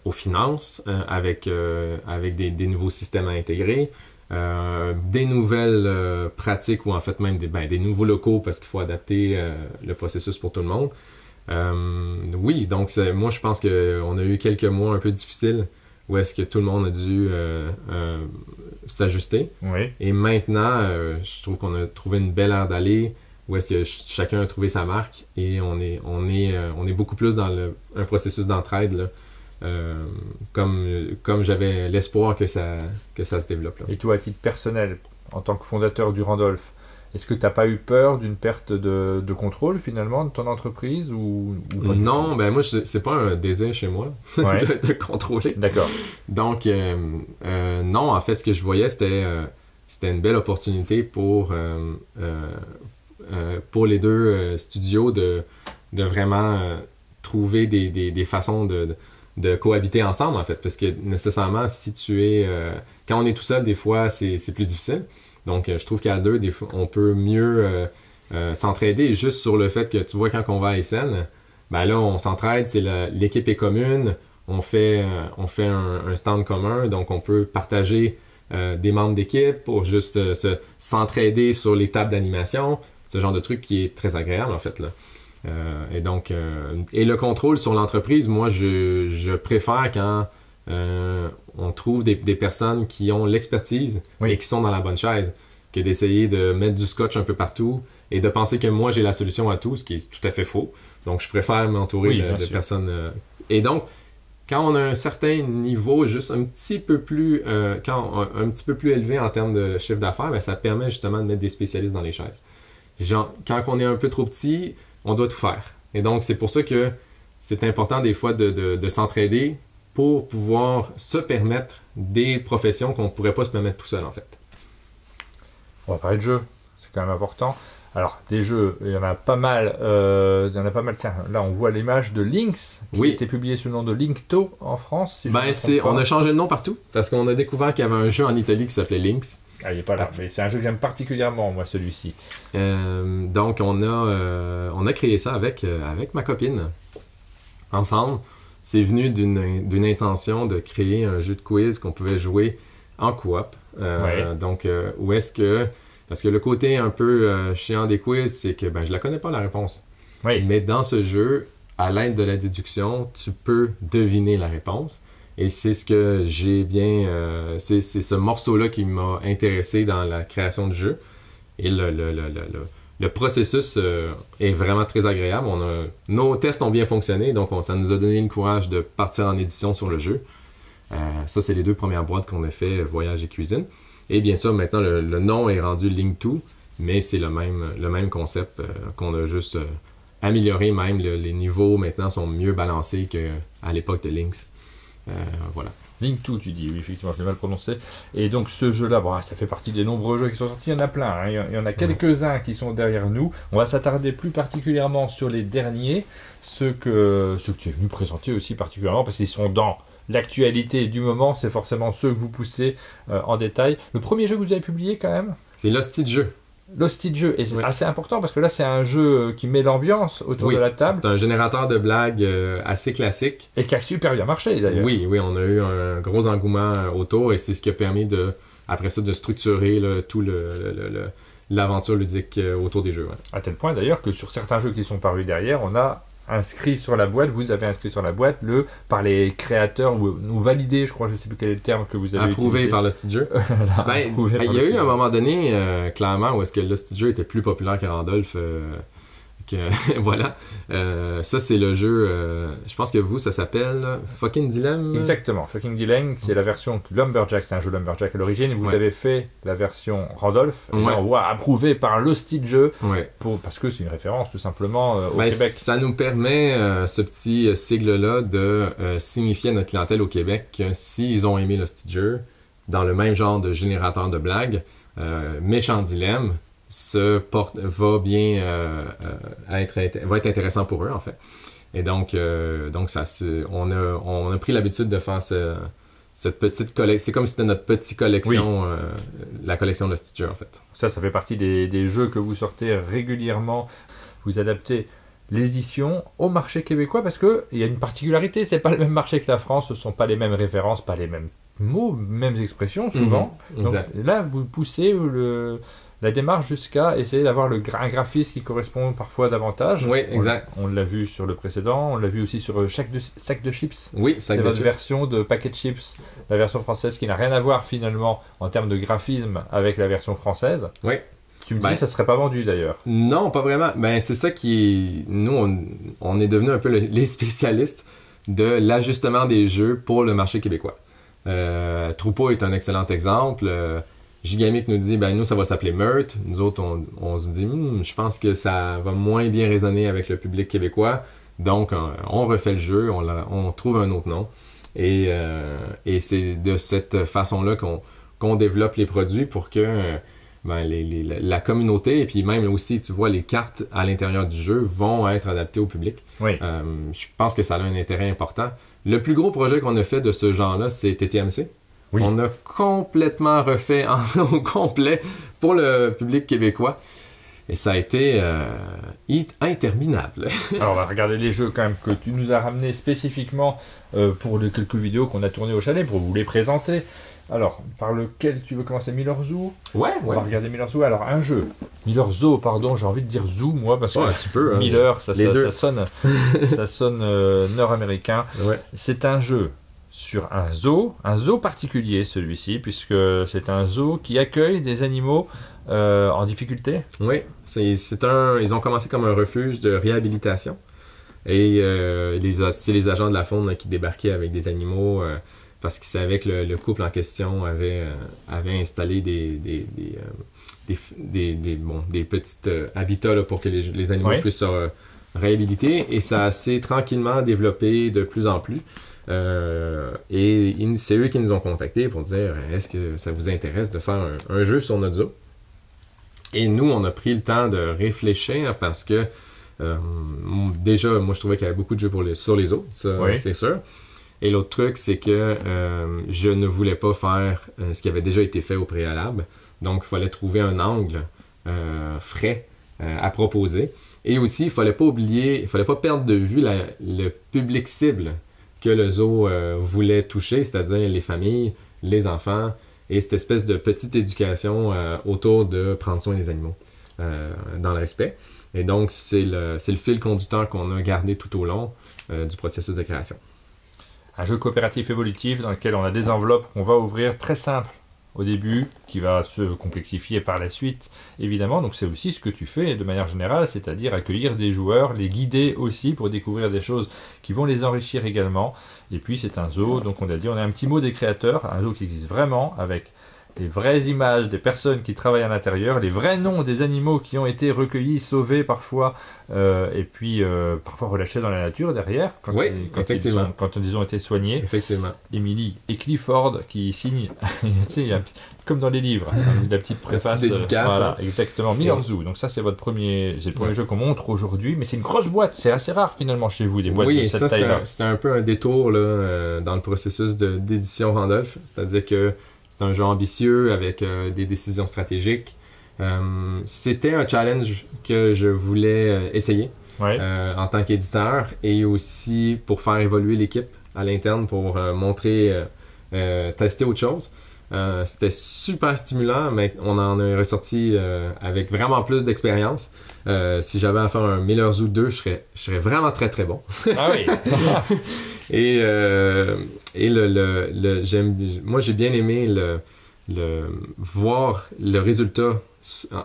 aux finances avec des nouveaux systèmes à intégrer, des nouvelles pratiques ou en fait même des nouveaux locaux parce qu'il faut adapter le processus pour tout le monde. Oui, donc moi je pense qu'on a eu quelques mois un peu difficiles où est-ce que tout le monde a dû s'ajuster. Oui. Et maintenant, je trouve qu'on a trouvé une belle aire d'aller où est-ce que chacun a trouvé sa marque et on est beaucoup plus dans un processus d'entraide là, comme j'avais l'espoir que ça se développe. Là. Et toi, à titre personnel, en tant que fondateur du Randolph, est-ce que tu n'as pas eu peur d'une perte de contrôle finalement de ton entreprise ou pas? Non, ben moi, c'est pas un désir chez moi de contrôler. D'accord. Donc, non, en fait, ce que je voyais, c'était une belle opportunité pour les deux studios de vraiment trouver des façons de cohabiter ensemble, en fait. Parce que nécessairement, si tu es... quand on est tout seul, des fois, c'est plus difficile. Donc, je trouve qu'à deux, des fois, on peut mieux s'entraider juste sur le fait que, tu vois, quand on va à Essen, ben là, on s'entraide, l'équipe est commune, on fait un stand commun, donc on peut partager des membres d'équipe pour juste s'entraider sur les tables d'animation, ce genre de truc qui est très agréable, en fait, là. Et donc, et le contrôle sur l'entreprise, moi, je préfère quand... on trouve des personnes qui ont l'expertise et qui sont dans la bonne chaise que d'essayer de mettre du scotch un peu partout et de penser que moi j'ai la solution à tout, ce qui est tout à fait faux. Donc je préfère m'entourer de personnes. Et donc, quand on a un certain niveau juste un petit peu plus un petit peu plus élevé en termes de chiffre d'affaires, ben, ça permet justement de mettre des spécialistes dans les chaises. Genre, quand on est un peu trop petit, on doit tout faire. Et donc c'est pour ça que c'est important des fois de s'entraider pour pouvoir se permettre des professions qu'on ne pourrait pas se permettre tout seul, en fait. On va parler de jeux, c'est quand même important. Alors, des jeux, il y en a pas mal. Tiens, là, on voit l'image de Lynx, qui a été publié sous le nom de Linkto en France. Si on a changé de nom partout, parce qu'on a découvert qu'il y avait un jeu en Italie qui s'appelait Lynx. Ah, il n'est pas là, mais c'est un jeu que j'aime particulièrement, moi, celui-ci. Donc, on a créé ça avec ma copine, ensemble. C'est venu d'une intention de créer un jeu de quiz qu'on pouvait jouer en coop. Donc, où est-ce que... Parce que le côté un peu chiant des quiz, c'est que je la connais pas la réponse. Oui. Mais dans ce jeu, à l'aide de la déduction, tu peux deviner la réponse. Et c'est ce que j'ai bien... c'est ce morceau-là qui m'a intéressé dans la création du jeu. Et le processus est vraiment très agréable. Nos tests ont bien fonctionné, donc ça nous a donné le courage de partir en édition sur le jeu. Ça, c'est les 2 premières boîtes qu'on a fait, Voyage et Cuisine. Et bien sûr, maintenant, le nom est rendu Link2, mais c'est le même concept qu'on a juste amélioré. Même les niveaux, maintenant, sont mieux balancés qu'à l'époque de Lynx. Voilà. Link2, tu dis, oui, effectivement, je l'ai mal prononcé. Et donc, ce jeu-là, ça fait partie des nombreux jeux qui sont sortis. Il y en a plein, hein. Il y en a quelques-uns qui sont derrière nous. On va s'attarder plus particulièrement sur les derniers, ceux que tu es venu présenter aussi particulièrement, parce qu'ils sont dans l'actualité du moment. C'est forcément ceux que vous poussez en détail. Le premier jeu que vous avez publié, quand même, c'est l'hostie de jeu. L'hostie de jeu, et c'est assez important parce que là c'est un jeu qui met l'ambiance autour de la table. C'est un générateur de blagues assez classique. Et qui a super bien marché d'ailleurs. Oui, on a eu un gros engouement autour et c'est ce qui a permis après ça de structurer tout l'aventure ludique autour des jeux. Ouais. À tel point d'ailleurs que sur certains jeux qui sont parus derrière, on a inscrit sur la boîte, vous avez inscrit sur la boîte par les créateurs ou validé, je crois, je ne sais plus quel est le terme que vous avez utilisé. Approuvé par l'hostie de jeu. Il y a eu un moment donné, clairement, où est-ce que l'hostie de jeu était plus populaire que Randolph Voilà. Ça, c'est le jeu, je pense que vous, ça s'appelle Fucking Dilemma. Exactement, Fucking Dilemma, c'est la version Lumberjack, c'est un jeu Lumberjack à l'origine, et vous avez fait la version Randolph, approuvée par l'hostie de jeu, parce que c'est une référence tout simplement au Québec. Ça nous permet, ce petit sigle-là, de signifier à notre clientèle au Québec que s'ils ont aimé l'hostie de jeu, dans le même genre de générateur de blagues, Méchant Dilemme va être intéressant pour eux, en fait. Et donc on a pris l'habitude de faire cette petite collection. C'est comme si c'était notre petite collection, la collection de l'hostie de jeu, en fait. Ça fait partie des jeux que vous sortez régulièrement. Vous adaptez l'édition au marché québécois parce qu'il y a une particularité, c'est pas le même marché que la France, ce sont pas les mêmes références, pas les mêmes mots, mêmes expressions souvent. Donc là, vous poussez la démarche jusqu'à essayer d'avoir un graphisme qui correspond parfois davantage. Oui, exact. On l'a vu sur le précédent, on l'a vu aussi sur sac de chips. Oui, c'est votre version de paquet de chips, la version française qui n'a rien à voir finalement en termes de graphisme avec la version française. Oui. Tu me dis, ça serait pas vendu d'ailleurs. Non, pas vraiment. C'est ça qui est... Nous, on est devenus un peu les spécialistes de l'ajustement des jeux pour le marché québécois. Troupeau est un excellent exemple. Gigamic nous dit, nous, ça va s'appeler Meurtre. Nous autres, on se dit, je pense que ça va moins bien résonner avec le public québécois. Donc, on refait le jeu, on trouve un autre nom. Et c'est de cette façon-là qu'on développe les produits pour que la communauté, et puis même aussi, tu vois, les cartes à l'intérieur du jeu vont être adaptées au public. Oui. Je pense que ça a un intérêt important. Le plus gros projet qu'on a fait de ce genre-là, c'est TTMC. Oui. On a complètement refait au complet pour le public québécois. Et ça a été interminable. Alors, on va regarder les jeux quand même que tu nous as ramenés spécifiquement pour les quelques vidéos qu'on a tournées au chalet pour vous les présenter. Alors, par lequel tu veux commencer? Miller Zoo? Ouais. On va regarder Miller Zoo. Alors, un jeu. Miller Zoo, pardon, j'ai envie de dire Zoo, moi, parce que tu peux, Miller, ça sonne nord-américain. Ouais. C'est un jeu sur un zoo particulier, celui-ci, puisque c'est un zoo qui accueille des animaux en difficulté. Oui, ils ont commencé comme un refuge de réhabilitation. Et c'est les agents de la faune qui débarquaient avec des animaux... parce qu'ils savaient que le couple en question avait installé des petits habitats là, pour que les animaux puissent se réhabiliter. Et ça s'est tranquillement développé de plus en plus. Et c'est eux qui nous ont contactés pour dire « Est-ce que ça vous intéresse de faire un jeu sur notre zoo? » Et nous, on a pris le temps de réfléchir parce que déjà, moi, je trouvais qu'il y avait beaucoup de jeux sur les zoos, ça, c'est sûr. Et l'autre truc, c'est que je ne voulais pas faire ce qui avait déjà été fait au préalable. Donc, il fallait trouver un angle frais à proposer. Et aussi, il ne fallait pas perdre de vue le public cible que le zoo voulait toucher, c'est-à-dire les familles, les enfants, et cette espèce de petite éducation autour de prendre soin des animaux dans le respect. Et donc, c'est le fil conducteur qu'on a gardé tout au long du processus de création. Un jeu coopératif évolutif dans lequel on a des enveloppes qu'on va ouvrir très simple au début, qui va se complexifier par la suite, évidemment. Donc c'est aussi ce que tu fais de manière générale, c'est-à-dire accueillir des joueurs, les guider aussi pour découvrir des choses qui vont les enrichir également. Et puis c'est un zoo, donc on a dit, on a un petit mot des créateurs, un zoo qui existe vraiment, avec les vraies images des personnes qui travaillent à l'intérieur, les vrais noms des animaux qui ont été recueillis, sauvés parfois, et puis parfois relâchés dans la nature derrière, quand ils ont été soignés. Effectivement. Emily et Clifford qui signent, comme dans les livres, la petite préface. La petite dédicace. Voilà, exactement. Miller Zoo. Donc ça, c'est le premier jeu qu'on montre aujourd'hui, mais c'est une grosse boîte. C'est assez rare finalement chez vous, des boîtes de cette taille-là. Oui, c'était un peu un détour là, dans le processus d'édition Randolph. C'est-à-dire que c'est un jeu ambitieux avec des décisions stratégiques. C'était un challenge que je voulais essayer en tant qu'éditeur et aussi pour faire évoluer l'équipe à l'interne pour tester autre chose. C'était super stimulant, mais on en est ressorti avec vraiment plus d'expérience. Si j'avais à faire un Miller Zoo 2, je serais vraiment très très bon. Ah oui! Et moi j'ai bien aimé voir le résultat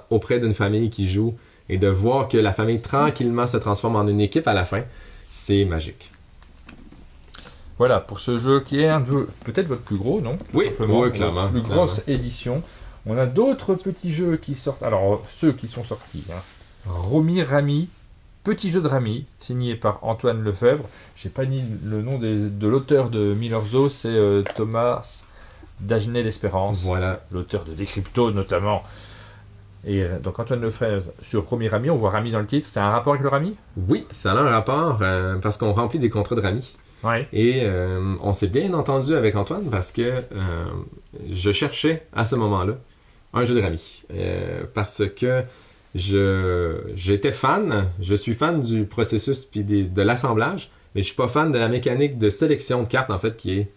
auprès d'une famille qui joue et de voir que la famille tranquillement se transforme en une équipe à la fin, c'est magique. Voilà, pour ce jeu qui est peut-être votre plus gros, non? Oui, clairement. Votre plus grosse édition. On a d'autres petits jeux qui sortent. Alors, ceux qui sont sortis. Hein. Romy Ramy, petit jeu de Ramy, signé par Antoine Lefebvre. J'ai pas dit le nom de l'auteur de Miller's Zoo, c'est Thomas Dagenet l'Espérance. Voilà. L'auteur de Décrypto notamment. Et donc Antoine Lefebvre sur Romy Ramy, on voit Ramy dans le titre. C'est un rapport avec le Ramy? Oui, ça a un rapport parce qu'on remplit des contrats de Ramy. Ouais. Et on s'est bien entendu avec Antoine parce que je cherchais à ce moment-là un jeu de Ramy. Parce que j'étais fan, je suis fan du processus puis de l'assemblage, mais je suis pas fan de la mécanique de sélection de cartes en fait qui est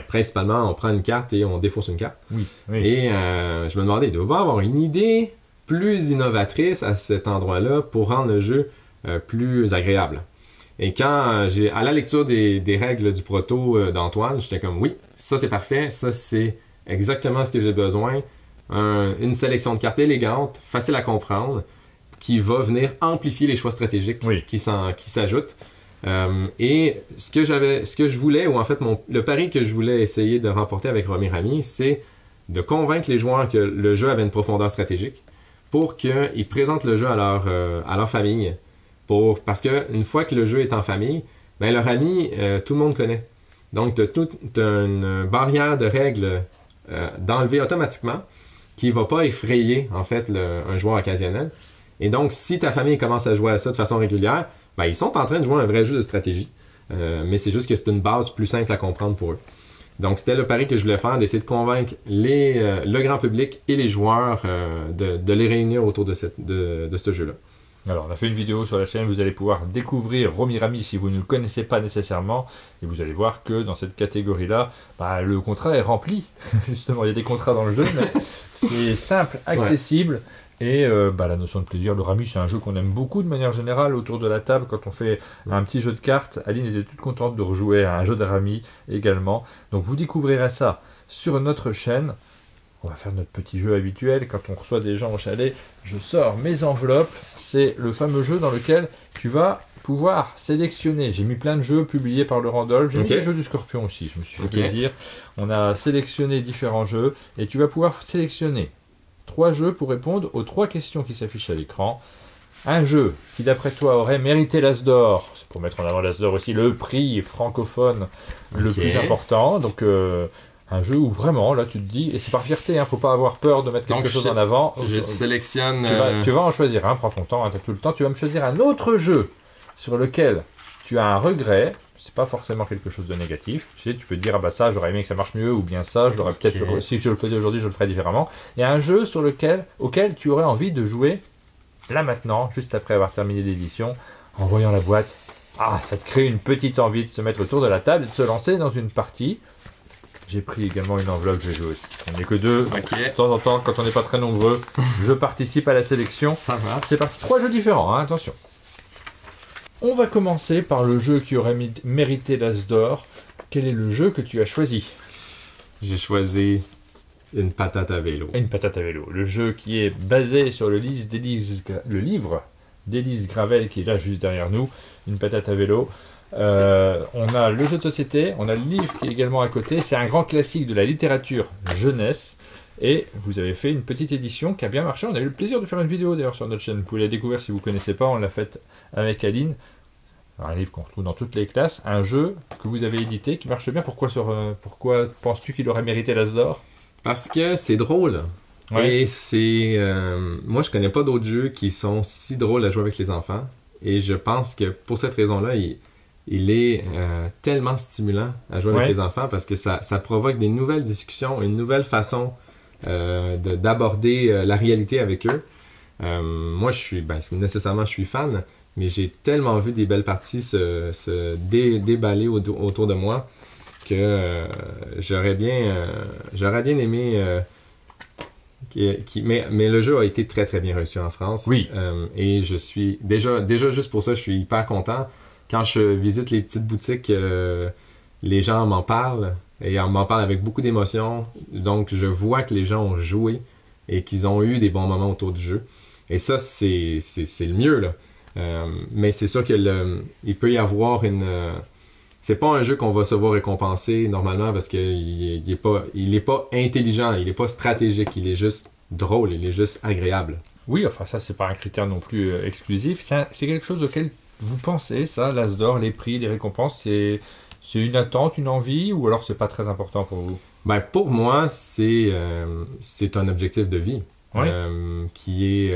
principalement on prend une carte et on défausse une carte. Oui. Et je me demandais, il doit y avoir une idée plus innovatrice à cet endroit-là pour rendre le jeu plus agréable. Et quand à la lecture des règles du proto d'Antoine, j'étais comme oui, ça c'est parfait, ça c'est exactement ce que j'ai besoin. Une sélection de cartes élégante, facile à comprendre, qui va venir amplifier les choix stratégiques qui s'ajoutent. Et ce que je voulais, ou en fait le pari que je voulais essayer de remporter avec Romy Ramy, c'est de convaincre les joueurs que le jeu avait une profondeur stratégique pour qu'ils présentent le jeu à leur famille. Parce qu'une fois que le jeu est en famille, ben, leur ami, tout le monde connaît. Donc, tu as une barrière de règles d'enlever automatiquement qui ne va pas effrayer en fait un joueur occasionnel. Et donc, si ta famille commence à jouer à ça de façon régulière, ben, ils sont en train de jouer un vrai jeu de stratégie. Mais c'est juste que c'est une base plus simple à comprendre pour eux. Donc, c'était le pari que je voulais faire, d'essayer de convaincre le grand public et les joueurs de les réunir autour de ce jeu-là. Alors, on a fait une vidéo sur la chaîne, vous allez pouvoir découvrir Romy Ramy si vous ne le connaissez pas nécessairement, et vous allez voir que dans cette catégorie-là, bah, le contrat est rempli. Justement, il y a des contrats dans le jeu, mais c'est simple, accessible, et la notion de plaisir. Le Ramy, c'est un jeu qu'on aime beaucoup de manière générale autour de la table. Quand on fait un petit jeu de cartes, Aline était toute contente de rejouer à un jeu de Ramy également. Donc, vous découvrirez ça sur notre chaîne. On va faire notre petit jeu habituel. Quand on reçoit des gens au chalet, je sors mes enveloppes. C'est le fameux jeu dans lequel tu vas pouvoir sélectionner. J'ai mis plein de jeux publiés par le Randolph. J'ai mis les jeux du Scorpion aussi. Je me suis fait plaisir. On a sélectionné différents jeux et tu vas pouvoir sélectionner 3 jeux pour répondre aux 3 questions qui s'affichent à l'écran. Un jeu qui, d'après toi, aurait mérité l'As d'or. C'est pour mettre en avant l'As d'or aussi, le prix francophone le plus important. Donc, un jeu où vraiment, là, tu te dis, et c'est par fierté, faut pas avoir peur de mettre quelque chose en avant. Je sélectionne... Tu vas en choisir un, prends ton temps, tu as tout le temps. Tu vas me choisir un autre jeu sur lequel tu as un regret. C'est pas forcément quelque chose de négatif. Tu sais, tu peux te dire, ah bah ça, j'aurais aimé que ça marche mieux, ou bien ça, je l'aurais peut-être, si je le faisais aujourd'hui, je le ferais différemment. Il y a un jeu auquel tu aurais envie de jouer, là maintenant, juste après avoir terminé l'édition, en voyant la boîte. Ah, ça te crée une petite envie de se mettre autour de la table et de se lancer dans une partie. J'ai pris également une enveloppe, j'ai joué aussi. On n'est que 2. De temps en temps, quand on n'est pas très nombreux, je participe à la sélection. Ça va. C'est parti. 3 jeux différents, hein, attention. On va commencer par le jeu qui aurait mérité l'As d'or. Quel est le jeu que tu as choisi? J'ai choisi une patate à vélo. Une patate à vélo. Le jeu qui est basé sur le livre d'Élise Gravel qui est là juste derrière nous. Une patate à vélo. On a le jeu de société, on a le livre qui est également à côté. C'est un grand classique de la littérature jeunesse. Et vous avez fait une petite édition qui a bien marché. On a eu le plaisir de faire une vidéo d'ailleurs sur notre chaîne. Vous pouvez la découvrir si vous ne connaissez pas. On l'a faite avec Aline. Un livre qu'on retrouve dans toutes les classes. Un jeu que vous avez édité qui marche bien. Pourquoi penses-tu qu'il aurait mérité l'As d'or? Parce que c'est drôle. Et c'est... moi, je connais pas d'autres jeux qui sont si drôles à jouer avec les enfants. Et je pense que pour cette raison-là, il est tellement stimulant à jouer avec les enfants parce que ça provoque des nouvelles discussions, une nouvelle façon d'aborder la réalité avec eux. Moi, je suis fan, mais j'ai tellement vu des belles parties se déballer autour de moi que j'aurais bien aimé... mais le jeu a été très très bien reçu en France. Oui. Et je suis... Déjà juste pour ça, je suis hyper content. Quand je visite les petites boutiques, les gens m'en parlent et m'en parlent avec beaucoup d'émotion. Donc, je vois que les gens ont joué et qu'ils ont eu des bons moments autour du jeu. Et ça, c'est le mieux, là. Mais c'est sûr que il peut y avoir c'est pas un jeu qu'on va se voir récompenser normalement parce qu'il est pas intelligent, il est pas stratégique, il est juste drôle, il est juste agréable. Oui, enfin ça c'est pas un critère non plus exclusif. C'est quelque chose auquel vous pensez, ça, l'As d'or, les prix, les récompenses, c'est une attente, une envie, ou alors c'est pas très important pour vous? Ben, pour moi, c'est un objectif de vie. Oui. Qui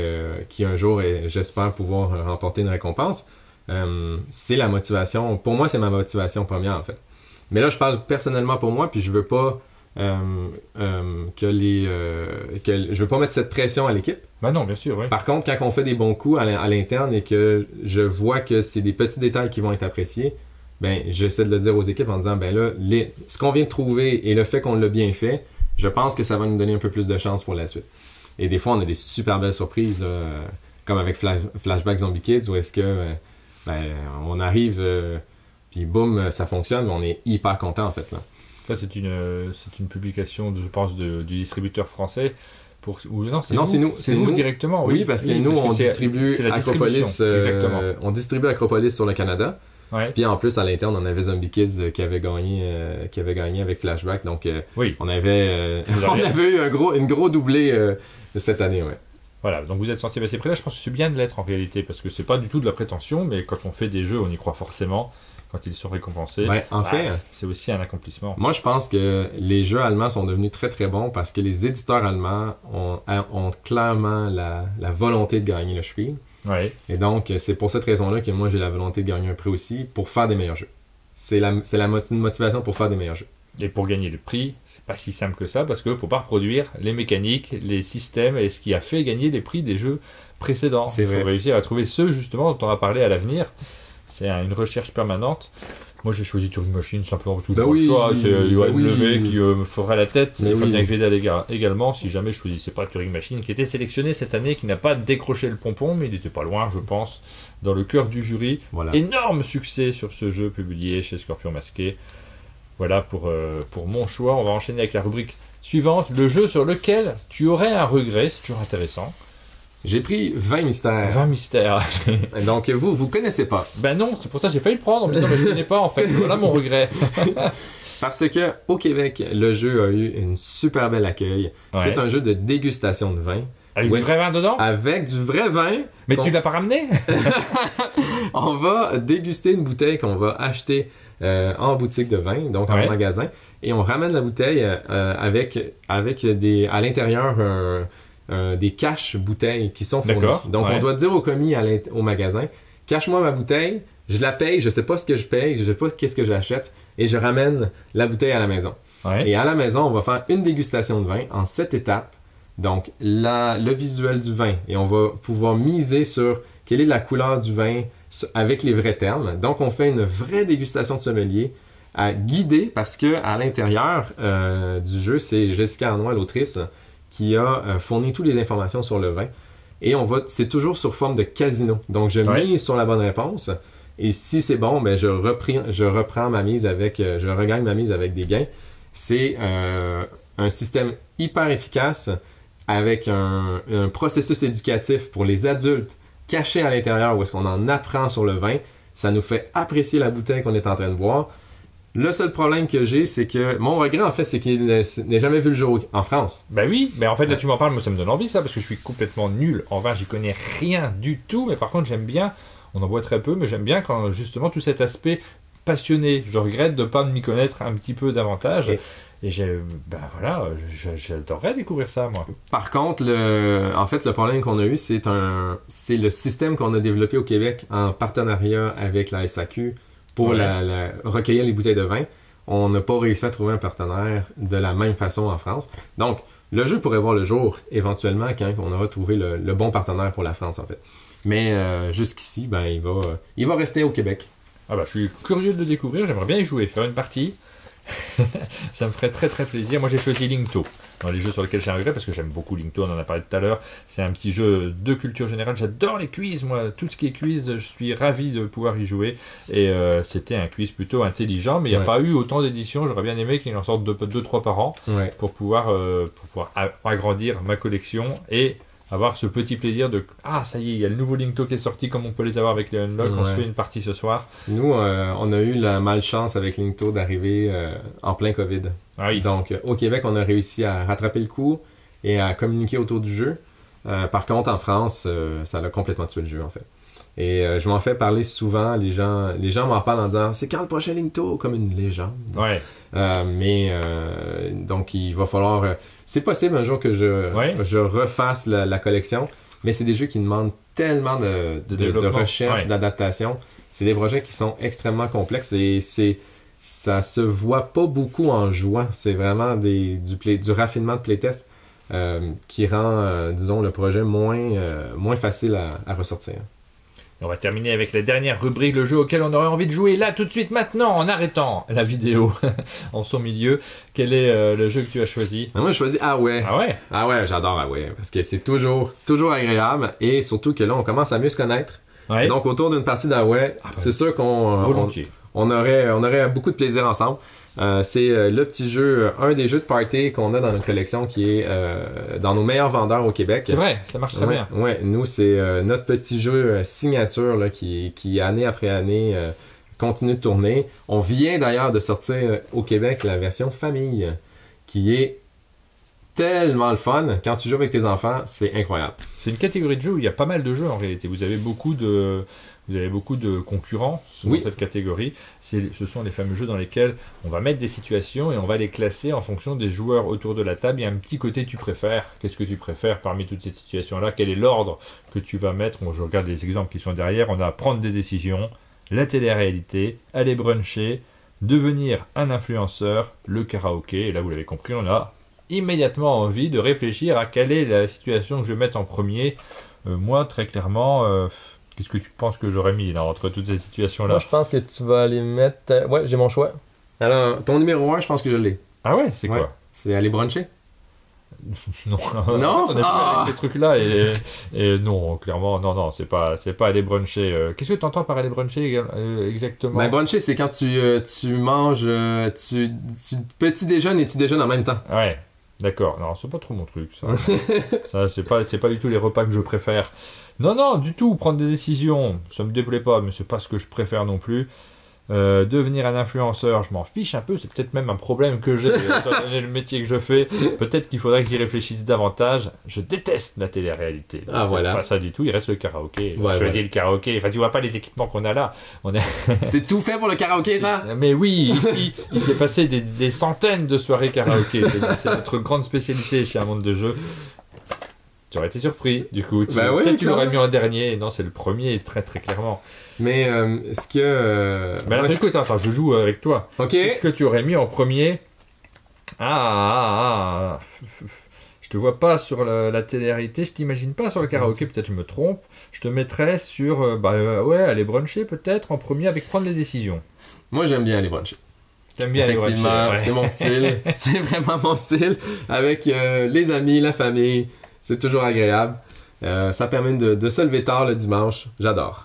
un jour, j'espère pouvoir remporter une récompense. C'est la motivation. Pour moi, c'est ma motivation première, en fait. Mais là, je parle personnellement pour moi, puis je veux pas je veux pas mettre cette pression à l'équipe. Ben non, bien sûr, oui. Par contre, quand on fait des bons coups à l'interne et que je vois que c'est des petits détails qui vont être appréciés, ben j'essaie de le dire aux équipes en disant, ben là, ce qu'on vient de trouver et le fait qu'on l'a bien fait, je pense que ça va nous donner un peu plus de chance pour la suite. Et des fois, on a des super belles surprises, là, comme avec Flashback Zombie Kids, où est-ce que on arrive, puis boum, ça fonctionne, mais on est hyper content en fait. Là. Ça, c'est une publication, je pense, du distributeur français. Non, c'est nous. C'est nous directement. Oui, parce que nous, on distribue Acropolis. On distribue Acropolis sur le Canada. Ouais. Puis en plus, à l'interne, on avait Zombie Kids qui avait gagné avec Flashback. Donc, oui. on avait eu une gros doublé cette année. Ouais. Voilà, donc vous êtes sensible à ces prix-là. Je pense que c'est bien de l'être en réalité, parce que c'est pas du tout de la prétention, mais quand on fait des jeux, on y croit forcément. Quand ils sont récompensés, en fait, c'est aussi un accomplissement. Moi, je pense que les jeux allemands sont devenus très très bons parce que les éditeurs allemands ont clairement la volonté de gagner le Spiel. Ouais. Et donc, c'est pour cette raison-là que moi, j'ai la volonté de gagner un prix aussi pour faire des meilleurs jeux. C'est une motivation pour faire des meilleurs jeux. Et pour gagner le prix, c'est pas si simple que ça parce qu'il ne faut pas reproduire les mécaniques, les systèmes et ce qui a fait gagner les prix des jeux précédents. Il faut réussir à trouver ceux justement dont on va parler à l'avenir. C'est une recherche permanente. Moi, j'ai choisi Turing Machine simplement parce que le choix. C'est Johan Levé qui me fera la tête. Et Fabien Gridal également, si jamais je choisissais pas Turing Machine, qui était sélectionné cette année, qui n'a pas décroché le pompon, mais il n'était pas loin, je pense, dans le cœur du jury. Voilà. Énorme succès sur ce jeu publié chez Scorpion Masqué. Voilà pour mon choix. On va enchaîner avec la rubrique suivante. Le jeu sur lequel tu aurais un regret, c'est toujours intéressant. J'ai pris 20 mystères. 20 mystères. Donc vous connaissez pas. Ben non, c'est pour ça que j'ai failli le prendre en me disant mais je connais pas en fait. Voilà mon regret. Parce que au Québec, le jeu a eu une super bel accueil. Ouais. C'est un jeu de dégustation de vin. Avec du vrai vin dedans? Avec du vrai vin. Mais tu l'as pas ramené? On va déguster une bouteille qu'on va acheter en boutique de vin, donc en magasin. Et on ramène la bouteille avec à l'intérieur des caches bouteilles qui sont fournies. Donc on doit dire au commis au magasin, cache-moi ma bouteille, je la paye, je sais pas ce que je paye, je sais pas qu'est-ce que j'achète, et je ramène la bouteille à la maison. Ouais. Et à la maison, on va faire une dégustation de vin en 7 étapes. Donc le visuel du vin, et on va pouvoir miser sur quelle est la couleur du vin avec les vrais termes. Donc on fait une vraie dégustation de sommelier guidée parce que à l'intérieur du jeu, c'est Jessica Arnois, l'autrice, qui a fourni toutes les informations sur le vin. Et c'est toujours sur forme de casino. Donc, je mise sur la bonne réponse. Et si c'est bon, ben, je reprends ma mise je regagne ma mise avec des gains. C'est un système hyper efficace avec un processus éducatif pour les adultes caché à l'intérieur où est-ce qu'on en apprend sur le vin. Ça nous fait apprécier la bouteille qu'on est en train de boire. Le seul problème que j'ai, c'est que mon regret, en fait, c'est qu'il n'ait jamais vu le jour en France. Ben oui, mais en fait, là, tu m'en parles, moi, ça me donne envie, ça, parce que je suis complètement nul en vin, j'y connais rien du tout, mais par contre, j'aime bien, on en boit très peu, mais j'aime bien quand, justement, tout cet aspect passionné. Je regrette de ne pas m'y connaître un petit peu davantage. Et j'adorerais découvrir ça, moi. Par contre, en fait, le problème qu'on a eu, c'est le système qu'on a développé au Québec en partenariat avec la SAQ, pour recueillir les bouteilles de vin. On n'a pas réussi à trouver un partenaire de la même façon en France. Donc, le jeu pourrait voir le jour éventuellement quand on aura trouvé le bon partenaire pour la France, en fait. Mais jusqu'ici, ben, il va rester au Québec. Ah bah, je suis curieux de le découvrir. J'aimerais bien y jouer, faire une partie. Ça me ferait très très plaisir. Moi, j'ai choisi Linkto dans les jeux sur lesquels j'ai un regret parce que j'aime beaucoup Linkto, on en a parlé tout à l'heure. C'est un petit jeu de culture générale. J'adore les quiz, moi. Tout ce qui est quiz, je suis ravi de pouvoir y jouer. Et c'était un quiz plutôt intelligent, mais il n'y a pas eu autant d'éditions. J'aurais bien aimé qu'il en sorte 2-3 par an pour pouvoir agrandir ma collection et avoir ce petit plaisir de ah ça y est, il y a le nouveau Linkto qui est sorti comme on peut les avoir avec les Unlock, on se fait une partie ce soir. Nous, on a eu la malchance avec Linkto d'arriver en plein COVID. Ah oui. Donc, au Québec, on a réussi à rattraper le coup et à communiquer autour du jeu. Par contre, en France, ça a complètement tué le jeu, en fait. Et je m'en fais parler souvent, les gens m'en parlent en disant « C'est quand le prochain Linkto? » Comme une légende. Ouais. Donc, il va falloir... c'est possible un jour que je refasse la collection, mais c'est des jeux qui demandent tellement de recherche, d'adaptation. C'est des projets qui sont extrêmement complexes et ça se voit pas beaucoup en jouant. C'est vraiment du raffinement de playtest qui rend, disons, le projet moins facile à ressortir. On va terminer avec la dernière rubrique, le jeu auquel on aurait envie de jouer là, tout de suite, maintenant, en arrêtant la vidéo en son milieu. Quel est le jeu que tu as choisi? Moi, j'ai choisi Away. Ah ouais, j'adore Away, parce que c'est toujours agréable, et surtout que là, on commence à mieux se connaître. Ouais. Donc, autour d'une partie d'Away, c'est sûr qu'on aurait beaucoup de plaisir ensemble. C'est le petit jeu, un des jeux de party qu'on a dans notre collection qui est dans nos meilleurs vendeurs au Québec. C'est vrai, ça marche très bien. Ouais, nous, c'est notre petit jeu signature là, qui, année après année, continue de tourner. On vient d'ailleurs de sortir au Québec la version famille, qui est tellement le fun. Quand tu joues avec tes enfants, c'est incroyable. C'est une catégorie de jeux où il y a pas mal de jeux en réalité. Vous avez beaucoup de concurrents dans cette catégorie. Ce sont les fameux jeux dans lesquels on va mettre des situations et on va les classer en fonction des joueurs autour de la table. Il y a un petit côté tu préfères. Qu'est-ce que tu préfères parmi toutes ces situations-là? Quel est l'ordre que tu vas mettre? Bon, je regarde les exemples qui sont derrière. On a prendre des décisions, la télé-réalité, aller bruncher, devenir un influenceur, le karaoké. Et là, vous l'avez compris, on a immédiatement envie de réfléchir à quelle est la situation que je vais mettre en premier. Moi, très clairement... Qu'est-ce que tu penses que j'aurais mis là, entre toutes ces situations-là? Moi, je pense que tu vas aller mettre... Ouais, j'ai mon choix. Alors, ton numéro 1, je pense que je l'ai. Ah ouais, c'est quoi? C'est aller bruncher? Non. Non? En fait, on a joué avec ces trucs-là et non, clairement, non, c'est pas aller bruncher. Qu'est-ce que tu entends par aller bruncher exactement? Ben, bruncher, c'est quand tu manges, tu petit déjeunes et tu déjeunes en même temps. Ouais. D'accord, non, c'est pas trop mon truc, ça. Ça, c'est pas du tout les repas que je préfère. Non, du tout, prendre des décisions, ça me déplaît pas, mais c'est pas ce que je préfère non plus. Devenir un influenceur, je m'en fiche un peu, c'est peut-être même un problème que j'ai, étant donné le métier que je fais. Peut-être qu'il faudrait que j'y réfléchisse davantage. Je déteste la télé-réalité. Voilà. Pas ça du tout, il reste le karaoké. Ouais, je choisis le karaoké, enfin tu vois pas les équipements qu'on a là. C'est tout fait pour le karaoké, ça? Mais oui, ici, il s'est passé des centaines de soirées karaoké. C'est notre grande spécialité chez Un Monde de Jeux. Tu aurais été surpris, du coup. Peut-être tu l'aurais mis en dernier. Non, c'est le premier, très très clairement. Mais est-ce que... Mais alors, écoute, attends, je joue avec toi. Ok. Qu'est-ce que tu aurais mis en premier? Je te vois pas sur la télé-réalité, je t'imagine pas sur le karaoké, peut-être je me trompe. Je te mettrais sur, aller bruncher peut-être en premier avec prendre les décisions. Moi, j'aime bien aller bruncher. T'aimes bien aller bruncher, ouais. C'est mon style. C'est vraiment mon style. Avec les amis, la famille, c'est toujours agréable. Ça permet de se lever tard le dimanche. J'adore.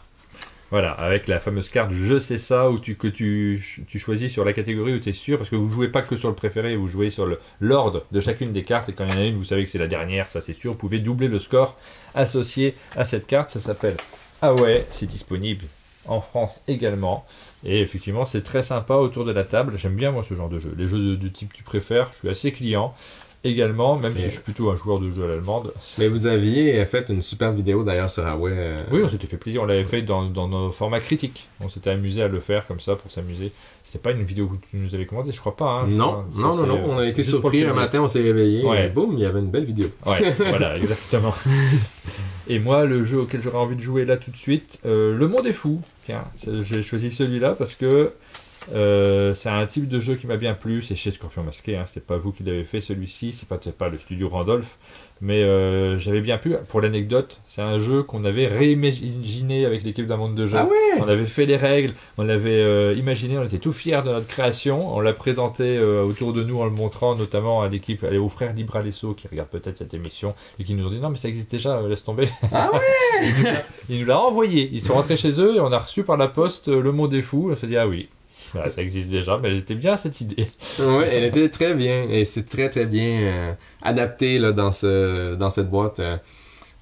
Voilà, avec la fameuse carte Je sais ça, que tu choisis sur la catégorie où tu es sûr, parce que vous ne jouez pas que sur le préféré, vous jouez sur l'ordre de chacune des cartes, et quand il y en a une, vous savez que c'est la dernière, ça c'est sûr, vous pouvez doubler le score associé à cette carte, ça s'appelle Away, c'est disponible en France également, et effectivement c'est très sympa autour de la table, j'aime bien moi ce genre de jeu, les jeux de type tu préfères, je suis assez client, également, même si je suis plutôt un joueur de jeu à l'allemande. Mais vous aviez fait une super vidéo d'ailleurs sur Away. Oui, on s'était fait plaisir, on l'avait fait dans nos formats critiques. On s'était amusé à le faire comme ça pour s'amuser. C'était pas une vidéo que tu nous avais commandée, je crois pas. Hein, non, on a été surpris un matin, on s'est réveillé et boum, il y avait une belle vidéo. Ouais, voilà, exactement. Et moi, le jeu auquel j'aurais envie de jouer là tout de suite, Le Monde est fou. Tiens, j'ai choisi celui-là parce que c'est un type de jeu qui m'a bien plu, c'est chez Scorpion Masqué, hein, c'était pas vous qui l'avez fait celui-ci, c'est pas le studio Randolph, mais j'avais bien plu. Pour l'anecdote, c'est un jeu qu'on avait réimaginé avec l'équipe d'Un Monde de Jeux. Ah ouais. On avait fait les règles, on l'avait imaginé, on était tout fiers de notre création, on l'a présenté autour de nous en le montrant notamment à l'équipe, aux frères Libralesso qui regardent peut-être cette émission et qui nous ont dit non mais ça existe déjà, laisse tomber. Ah ouais. Il nous l'a envoyé, ils sont rentrés chez eux et on a reçu par la poste Le Monde est fou, on s'est dit ah oui. Voilà, ça existe déjà, mais elle était bien cette idée. Oui, elle était très bien et c'est très très bien adapté là, dans cette boîte.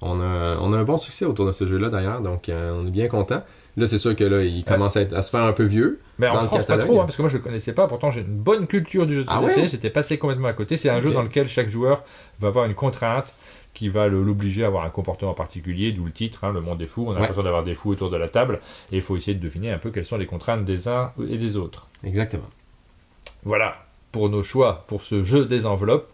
On a un bon succès autour de ce jeu-là d'ailleurs, donc on est bien content. Là, c'est sûr que là, il commence à se faire un peu vieux. Mais en dans le France, pas catalogue. trop, hein, parce que moi je le connaissais pas. Pourtant, j'ai une bonne culture du jeu de Ah société. ouais? J'étais passé complètement à côté. C'est un Ok. jeu dans lequel chaque joueur va avoir une contrainte qui va l'obliger à avoir un comportement particulier, d'où le titre, hein, Le Monde des Fous. On a l'impression d'avoir des fous autour de la table. Et il faut essayer de deviner un peu quelles sont les contraintes des uns et des autres. Exactement. Voilà pour nos choix pour ce jeu des enveloppes.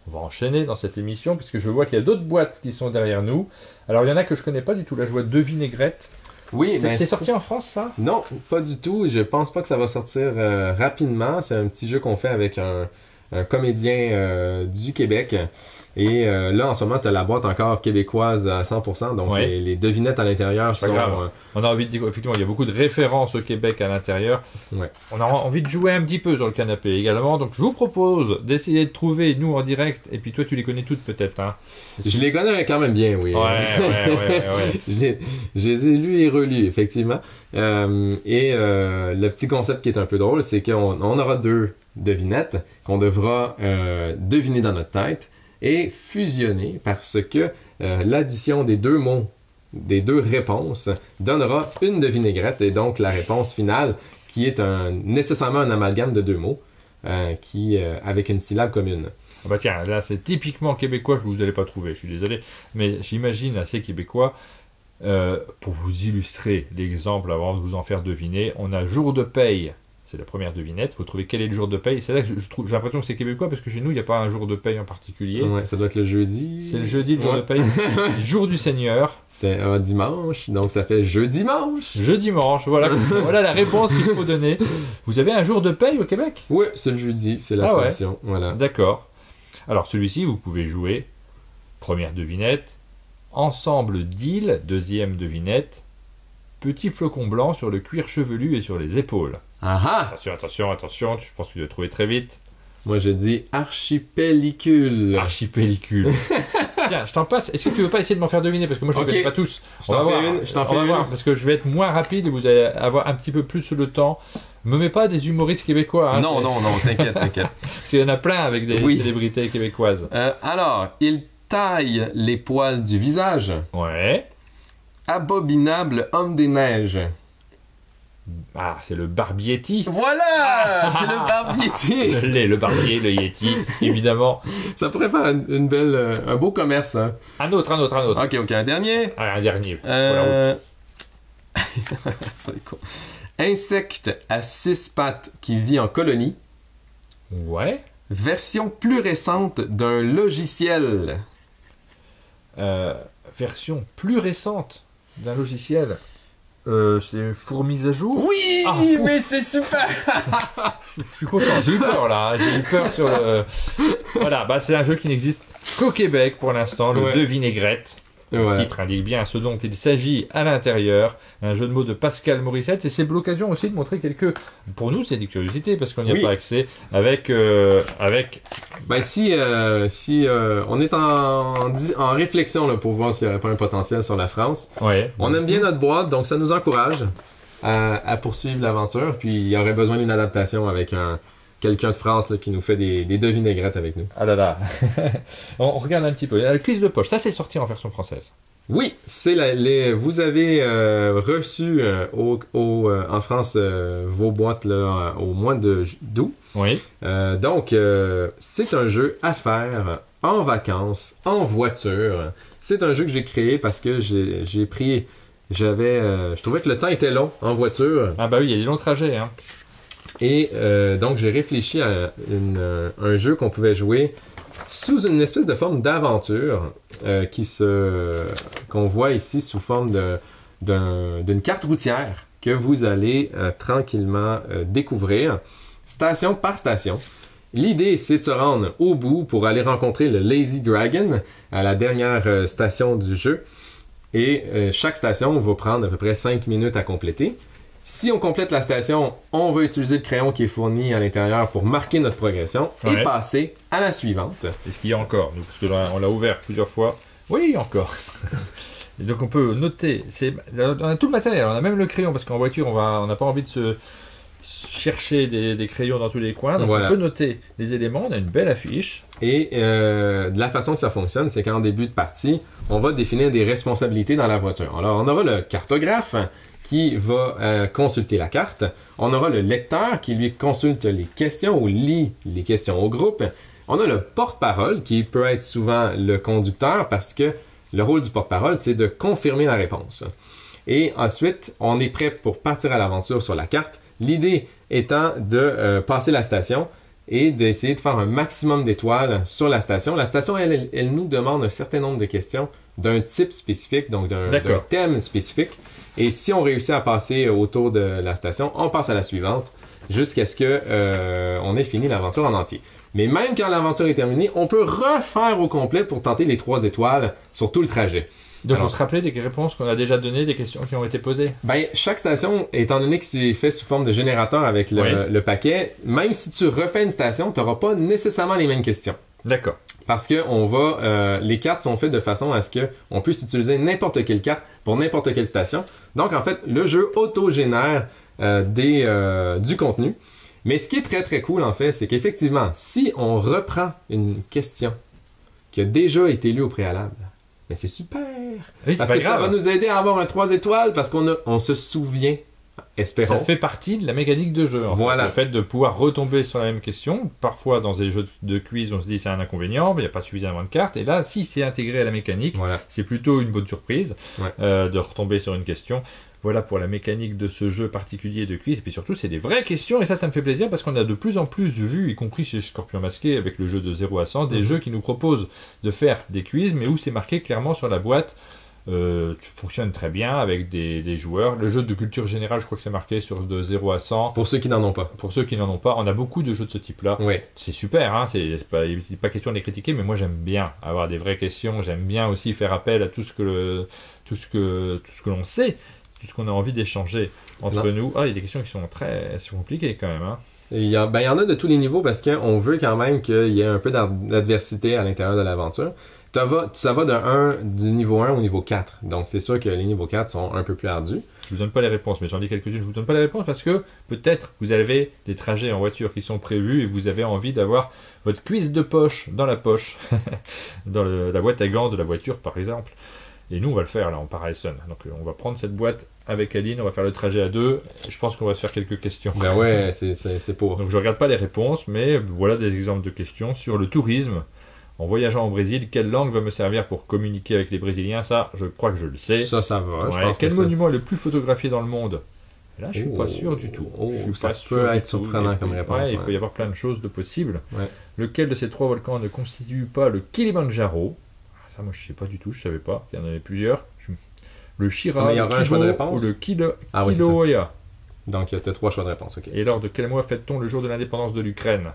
On va enchaîner dans cette émission, puisque je vois qu'il y a d'autres boîtes qui sont derrière nous. Alors, il y en a que je connais pas du tout. Là, je vois deux vinaigrettes. Oui, mais C'est sorti en France, ça? Non, pas du tout. Je pense pas que ça va sortir rapidement. C'est un petit jeu qu'on fait avec un comédien du Québec. Et là, en ce moment, tu as la boîte encore québécoise à 100%. Donc, Ouais. les devinettes à l'intérieur C'est pas sont... grave. On a envie de dire, effectivement, il y a beaucoup de références au Québec à l'intérieur. Ouais. On a envie de jouer un petit peu sur le canapé également. Donc, je vous propose d'essayer de trouver, nous, en direct. Et puis, toi, tu les connais toutes, peut-être. Hein. Je les connais quand même bien, oui. Ouais. Je les ai lus et relus, effectivement. Le petit concept qui est un peu drôle, c'est qu'on aura deux devinettes qu'on devra deviner dans notre tête et fusionner parce que l'addition des deux mots, des deux réponses, donnera une de vinaigrette et donc la réponse finale qui est nécessairement un amalgame de deux mots avec une syllabe commune. Ah bah tiens, là, c'est typiquement québécois. Je vous allez pas trouver, je suis désolé. Mais j'imagine assez québécois. Pour vous illustrer l'exemple avant de vous en faire deviner, on a jour de paye. C'est la première devinette. Il faut trouver quel est le jour de paye. C'est là que j'ai l'impression que c'est québécois parce que chez nous, il n'y a pas un jour de paye en particulier. Ouais, ça doit être le jeudi. C'est le jeudi, le jour Ouais. de paye. Jour du Seigneur. C'est un dimanche, donc ça fait jeudi-dimanche. Dimanche. Voilà, voilà la réponse qu'il faut donner. Vous avez un jour de paye au Québec? Oui, c'est le jeudi, c'est la Ah ouais. tradition. Voilà. D'accord. Alors celui-ci, vous pouvez jouer. Première devinette. Ensemble d'îles. Deuxième devinette. Petit flocon blanc sur le cuir chevelu et sur les épaules. Ah ah! Attention, je pense que tu dois trouver très vite. Moi je dis archipellicule. Archipellicule. Tiens, je t'en passe. Est-ce que tu veux pas essayer de m'en faire deviner? Parce que moi je ne Ok. les connais pas tous. Je t'en fais une. On va voir, parce que je vais être moins rapide et vous allez avoir un petit peu plus le temps. Me mets pas des humoristes québécois. Hein, Non, t'inquiète. Parce qu'il y en a plein avec des Oui. célébrités québécoises. Alors, il taille les poils du visage. Ouais. Abominable homme des neiges. Ah, c'est le Barbietti. Voilà! C'est le Barbietti! Je l'ai, le Barbier, le Yeti, évidemment. Ça pourrait faire une belle, un beau commerce, hein. Un autre. Ok, un dernier. Ah, un dernier. Voilà. C'est quoi? Insecte à 6 pattes qui vit en colonie. Ouais. Version plus récente d'un logiciel. Version plus récente d'un logiciel. C'est Fourmis à jour. Oui! Ah, mais c'est super! Je suis content, j'ai eu peur là, hein. J'ai eu peur sur le... Voilà, bah c'est un jeu qui n'existe qu'au Québec pour l'instant, le Ouais. De Vinaigrette. Le Ouais. titre indique bien ce dont il s'agit à l'intérieur. Un jeu de mots de Pascal Morissette. Et c'est l'occasion aussi de montrer quelques... Pour nous, c'est des curiosités parce qu'on n'y a Oui. pas accès avec... Ben si on est en réflexion là, pour voir s'il n'y a pas un potentiel sur la France. Ouais. On aime bien notre boîte, donc ça nous encourage à poursuivre l'aventure. Puis il y aurait besoin d'une adaptation avec quelqu'un de France là, qui nous fait des vinaigrettes avec nous. Ah là là. on regarde un petit peu. Le quiz de poche, ça c'est sorti en version française. Oui, c'est vous avez reçu en France vos boîtes là, au mois d'août. Oui. Donc, c'est un jeu à faire en vacances, en voiture. C'est un jeu que j'ai créé parce que je trouvais que le temps était long en voiture. Ah bah oui, il y a des longs trajets. Hein. Et donc, j'ai réfléchi à un jeu qu'on pouvait jouer sous une espèce de forme d'aventure qu'on voit ici sous forme d'une carte routière que vous allez tranquillement découvrir, station par station. L'idée, c'est de se rendre au bout pour aller rencontrer le Lazy Dragon à la dernière station du jeu. Et chaque station va prendre à peu près 5 minutes à compléter. Si on complète la station, on va utiliser le crayon qui est fourni à l'intérieur pour marquer notre progression et Ouais. passer à la suivante. Est-ce qu'il y a encore nous, parce que là, on l'a ouvert plusieurs fois. Oui, encore. Et donc on peut noter. On a tout le matériel. On a même le crayon parce qu'en voiture, on n'a pas envie de se chercher des crayons dans tous les coins. Donc Voilà. on peut noter les éléments. On a une belle affiche. Et de la façon que ça fonctionne, c'est qu'en début de partie, on va définir des responsabilités dans la voiture. Alors, on aura le cartographe qui va consulter la carte. On aura le lecteur qui lui consulte les questions ou lit les questions au groupe. On a le porte-parole qui peut être souvent le conducteur parce que le rôle du porte-parole, c'est de confirmer la réponse. Et ensuite, on est prêt pour partir à l'aventure sur la carte. L'idée étant de passer la station et d'essayer de faire un maximum d'étoiles sur la station. La station, elle nous demande un certain nombre de questions d'un type spécifique, donc d'un thème spécifique. Et si on réussit à passer autour de la station, on passe à la suivante jusqu'à ce qu'on ait fini l'aventure en entier. Mais même quand l'aventure est terminée, on peut refaire au complet pour tenter les 3 étoiles sur tout le trajet. Donc, on se rappelait des réponses qu'on a déjà données, des questions qui ont été posées. Ben, chaque station, étant donné que c'est fait sous forme de générateur avec le paquet, même si tu refais une station, tu n'auras pas nécessairement les mêmes questions. D'accord. Parce que les cartes sont faites de façon à ce qu'on puisse utiliser n'importe quelle carte pour n'importe quelle station. Donc, en fait, le jeu auto-génère du contenu. Mais ce qui est très, très cool, en fait, c'est qu'effectivement, si on reprend une question qui a déjà été lue au préalable, mais c'est super! Oui, parce que ça va nous aider à avoir un 3 étoiles parce qu'on se souvient, espérons. Ça fait partie de la mécanique de jeu. Voilà. Le fait de pouvoir retomber sur la même question. Parfois, dans des jeux de quiz, on se dit c'est un inconvénient, mais il n'y a pas suffisamment de cartes. Et là, si c'est intégré à la mécanique, c'est plutôt une bonne surprise de retomber sur une question. Voilà pour la mécanique de ce jeu particulier de quiz. Et puis surtout, c'est des vraies questions. Et ça me fait plaisir parce qu'on a de plus en plus vu, y compris chez Scorpion Masqué, avec le jeu de 0 à 100, des jeux qui nous proposent de faire des quiz, mais où c'est marqué clairement sur la boîte. Fonctionne très bien avec des joueurs. Le jeu de culture générale, je crois que c'est marqué sur de 0 à 100. Pour ceux qui n'en ont pas. Pour ceux qui n'en ont pas. On a beaucoup de jeux de ce type-là. Oui. C'est super, hein, il n'est pas question de les critiquer, mais moi j'aime bien avoir des vraies questions. J'aime bien aussi faire appel à tout ce que l'on sait. Tout ce qu'on a envie d'échanger entre nous. Ah, il y a des questions qui sont très compliquées quand même. Hein. Il y en a de tous les niveaux parce qu'on veut quand même qu'il y ait un peu d'adversité à l'intérieur de l'aventure. Ça va du niveau 1 au niveau 4. Donc c'est sûr que les niveaux 4 sont un peu plus ardus. Je vous donne pas les réponses, mais j'en dis quelques-unes. Je vous donne pas les réponses parce que peut-être vous avez des trajets en voiture qui sont prévus et vous avez envie d'avoir votre quiz de poche dans la poche, dans la boîte à gants de la voiture par exemple. Et nous, on va le faire là en Paralison. Donc, on va prendre cette boîte avec Aline, on va faire le trajet à 2. Je pense qu'on va se faire quelques questions. Ben ouais, c'est pour. Donc, je regarde pas les réponses, mais voilà des exemples de questions sur le tourisme. En voyageant au Brésil, quelle langue va me servir pour communiquer avec les Brésiliens? Ça, je crois que je le sais. Ça va. Je pense quel monument est le plus photographié dans le monde? Là, je suis pas sûr du tout. Ça peut être surprenant comme réponse. Il peut y avoir plein de choses de possibles. Ouais. Lequel de ces 3 volcans ne constitue pas le Kilimandjaro? Ça, moi, je sais pas du tout, je savais pas. Il y en avait plusieurs. Le Shira, il y aura un choix de réponse ou le Kilauea. Donc, il y a 3 choix de réponse, ok. Et lors de quel mois fête-t-on le jour de l'indépendance de l'Ukraine?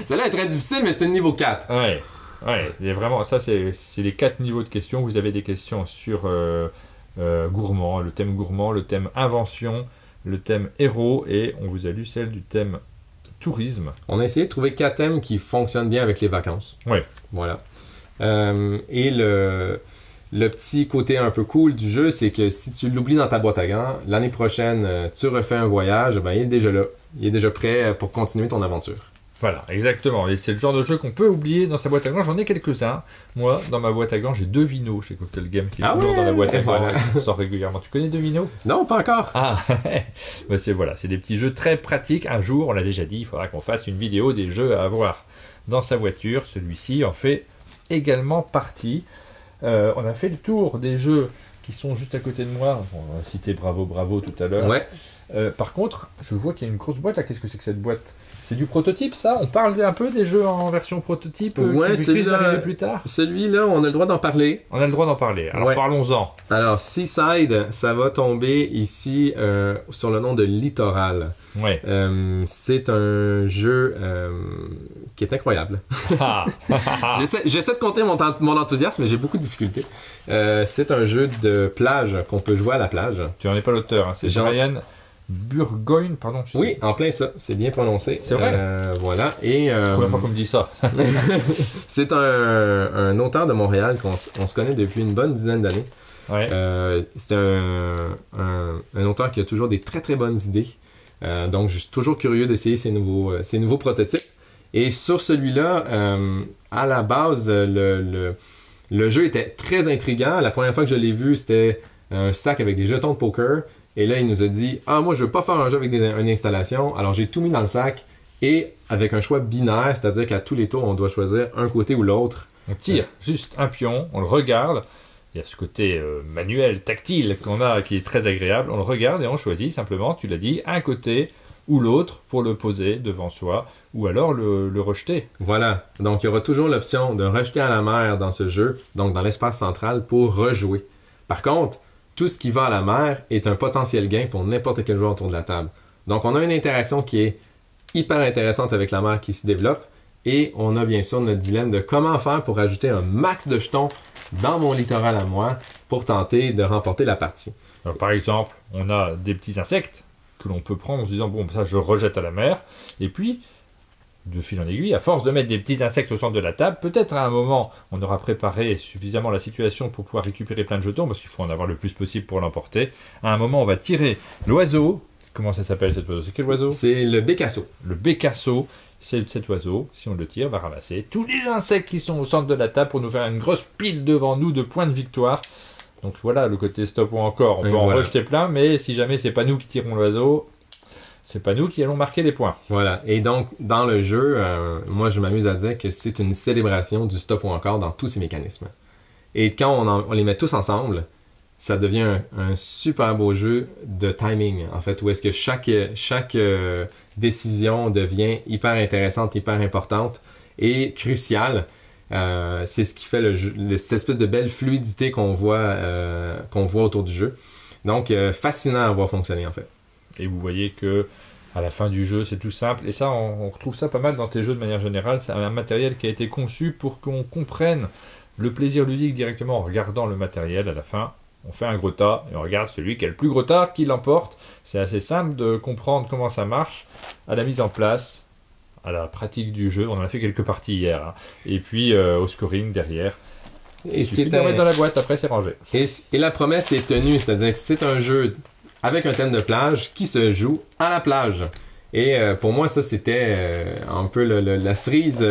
Celle-là est très difficile, mais c'est le niveau 4. Ouais, vraiment, ça, c'est les 4 niveaux de questions. Vous avez des questions sur gourmand, le thème invention, le thème héros, et on vous a lu celle du thème tourisme. On a essayé de trouver 4 thèmes qui fonctionnent bien avec les vacances. Oui. Voilà. Et le petit côté un peu cool du jeu, c'est que si tu l'oublies dans ta boîte à gants, l'année prochaine, tu refais un voyage, ben, il est déjà là. Il est déjà prêt pour continuer ton aventure. Voilà, exactement. Et c'est le genre de jeu qu'on peut oublier dans sa boîte à gants. J'en ai quelques-uns. Moi, dans ma boîte à gants, j'ai Devino chez Cocktail Game qui est toujours dans la boîte à gants et qui sort régulièrement. Tu connais Devino? Non, pas encore. Ah, ben c'est des petits jeux très pratiques. Un jour, on l'a déjà dit, il faudra qu'on fasse une vidéo des jeux à avoir dans sa voiture. Celui-ci en fait également partie. On a fait le tour des jeux qui sont juste à côté de moi. On a cité Bravo tout à l'heure. Ouais. Par contre, je vois qu'il y a une grosse boîte là. Qu'est-ce que c'est que cette boîte? C'est du prototype, ça? On parle un peu des jeux en version prototype qui risquent d'arriver plus tard? Celui-là, on a le droit d'en parler. On a le droit d'en parler. Alors parlons-en. Alors, Seaside, ça va tomber ici sur le nom de Littoral. Ouais. C'est un jeu qui est incroyable. J'essaie de compter mon enthousiasme, mais j'ai beaucoup de difficultés. C'est un jeu de plage qu'on peut jouer à la plage. Tu n'en es pas l'auteur, hein. C'est Brian Burgoyne, pardon. Oui, en plein ça, c'est bien prononcé. C'est vrai. Voilà. Et première fois qu'on me dit ça. c'est un auteur de Montréal qu'on se connaît depuis une bonne dizaine d'années. Ouais. C'est un auteur qui a toujours des très très bonnes idées. Donc, je suis toujours curieux d'essayer ces nouveaux prototypes. Et sur celui-là, à la base, le jeu était très intriguant. La première fois que je l'ai vu, c'était un sac avec des jetons de poker. Et là, il nous a dit « Ah, moi, je veux pas faire un jeu avec une installation. » Alors, j'ai tout mis dans le sac et avec un choix binaire, c'est-à-dire qu'à tous les tours, on doit choisir un côté ou l'autre. On tire juste un pion, on le regarde. Il y a ce côté manuel, tactile qu'on a qui est très agréable. On le regarde et on choisit simplement, tu l'as dit, un côté ou l'autre pour le poser devant soi ou alors le rejeter. Voilà. Donc, il y aura toujours l'option de rejeter à la mer dans ce jeu, donc dans l'espace central, pour rejouer. Par contre, tout ce qui va à la mer est un potentiel gain pour n'importe quel joueur autour de la table. Donc, on a une interaction qui est hyper intéressante avec la mer qui se développe et on a bien sûr notre dilemme de comment faire pour ajouter un max de jetons dans mon littoral à moi pour tenter de remporter la partie. Alors, par exemple, on a des petits insectes que l'on peut prendre en se disant bon, ça je rejette à la mer et puis de fil en aiguille, à force de mettre des petits insectes au centre de la table, peut-être à un moment, on aura préparé suffisamment la situation pour pouvoir récupérer plein de jetons, parce qu'il faut en avoir le plus possible pour l'emporter. À un moment, on va tirer l'oiseau. Comment ça s'appelle cet oiseau? C'est quel oiseau? C'est le bécasso. Le bécasso, c'est cet oiseau, si on le tire, va ramasser tous les insectes qui sont au centre de la table pour nous faire une grosse pile devant nous de points de victoire. Donc voilà, le côté stop ou encore, on peut en rejeter plein, mais si jamais c'est pas nous qui tirons l'oiseau, c'est pas nous qui allons marquer les points. Voilà. Et donc, dans le jeu, moi, je m'amuse à dire que c'est une célébration du stop ou encore dans tous ces mécanismes. Et quand on les met tous ensemble, ça devient un super beau jeu de timing, en fait, où est-ce que chaque décision devient hyper intéressante, hyper importante et cruciale. C'est ce qui fait cette espèce de belle fluidité qu'on voit autour du jeu. Donc, fascinant à voir fonctionner, en fait. Et vous voyez que à la fin du jeu, c'est tout simple. Et ça, on retrouve ça pas mal dans tes jeux de manière générale. C'est un matériel qui a été conçu pour qu'on comprenne le plaisir ludique directement en regardant le matériel. À la fin, on fait un gros tas et on regarde celui qui a le plus gros tas qui l'emporte. C'est assez simple de comprendre comment ça marche à la mise en place, à la pratique du jeu. On en a fait quelques parties hier. Hein. Et puis au scoring derrière. Et ce qui est mettre dans la boîte, après c'est rangé. Et la promesse est tenue, c'est-à-dire que c'est un jeu avec un thème de plage qui se joue à la plage. Et pour moi, ça, c'était un peu la cerise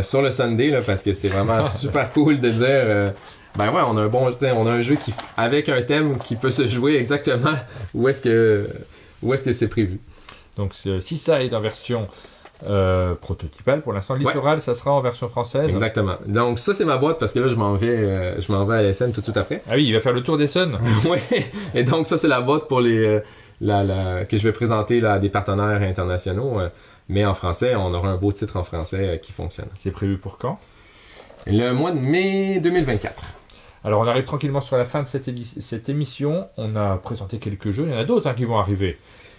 sur le Sunday, là, parce que c'est vraiment super cool de dire ben ouais, on a un jeu avec un thème qui peut se jouer exactement où est-ce que c'est prévu. Donc si ça est en version prototypale, pour l'instant, Littoral, ça sera en version française. Exactement. Donc ça, c'est ma boîte parce que là, je m'en vais à l'ESN tout de suite après. Ah oui, il va faire le tour des Suns. Oui, et donc ça, c'est la boîte pour que je vais présenter là, à des partenaires internationaux. Mais en français, on aura un beau titre en français qui fonctionne. C'est prévu pour quand? Le mois de mai 2024. Alors, on arrive tranquillement sur la fin de cette émission. On a présenté quelques jeux. Il y en a d'autres qui vont arriver.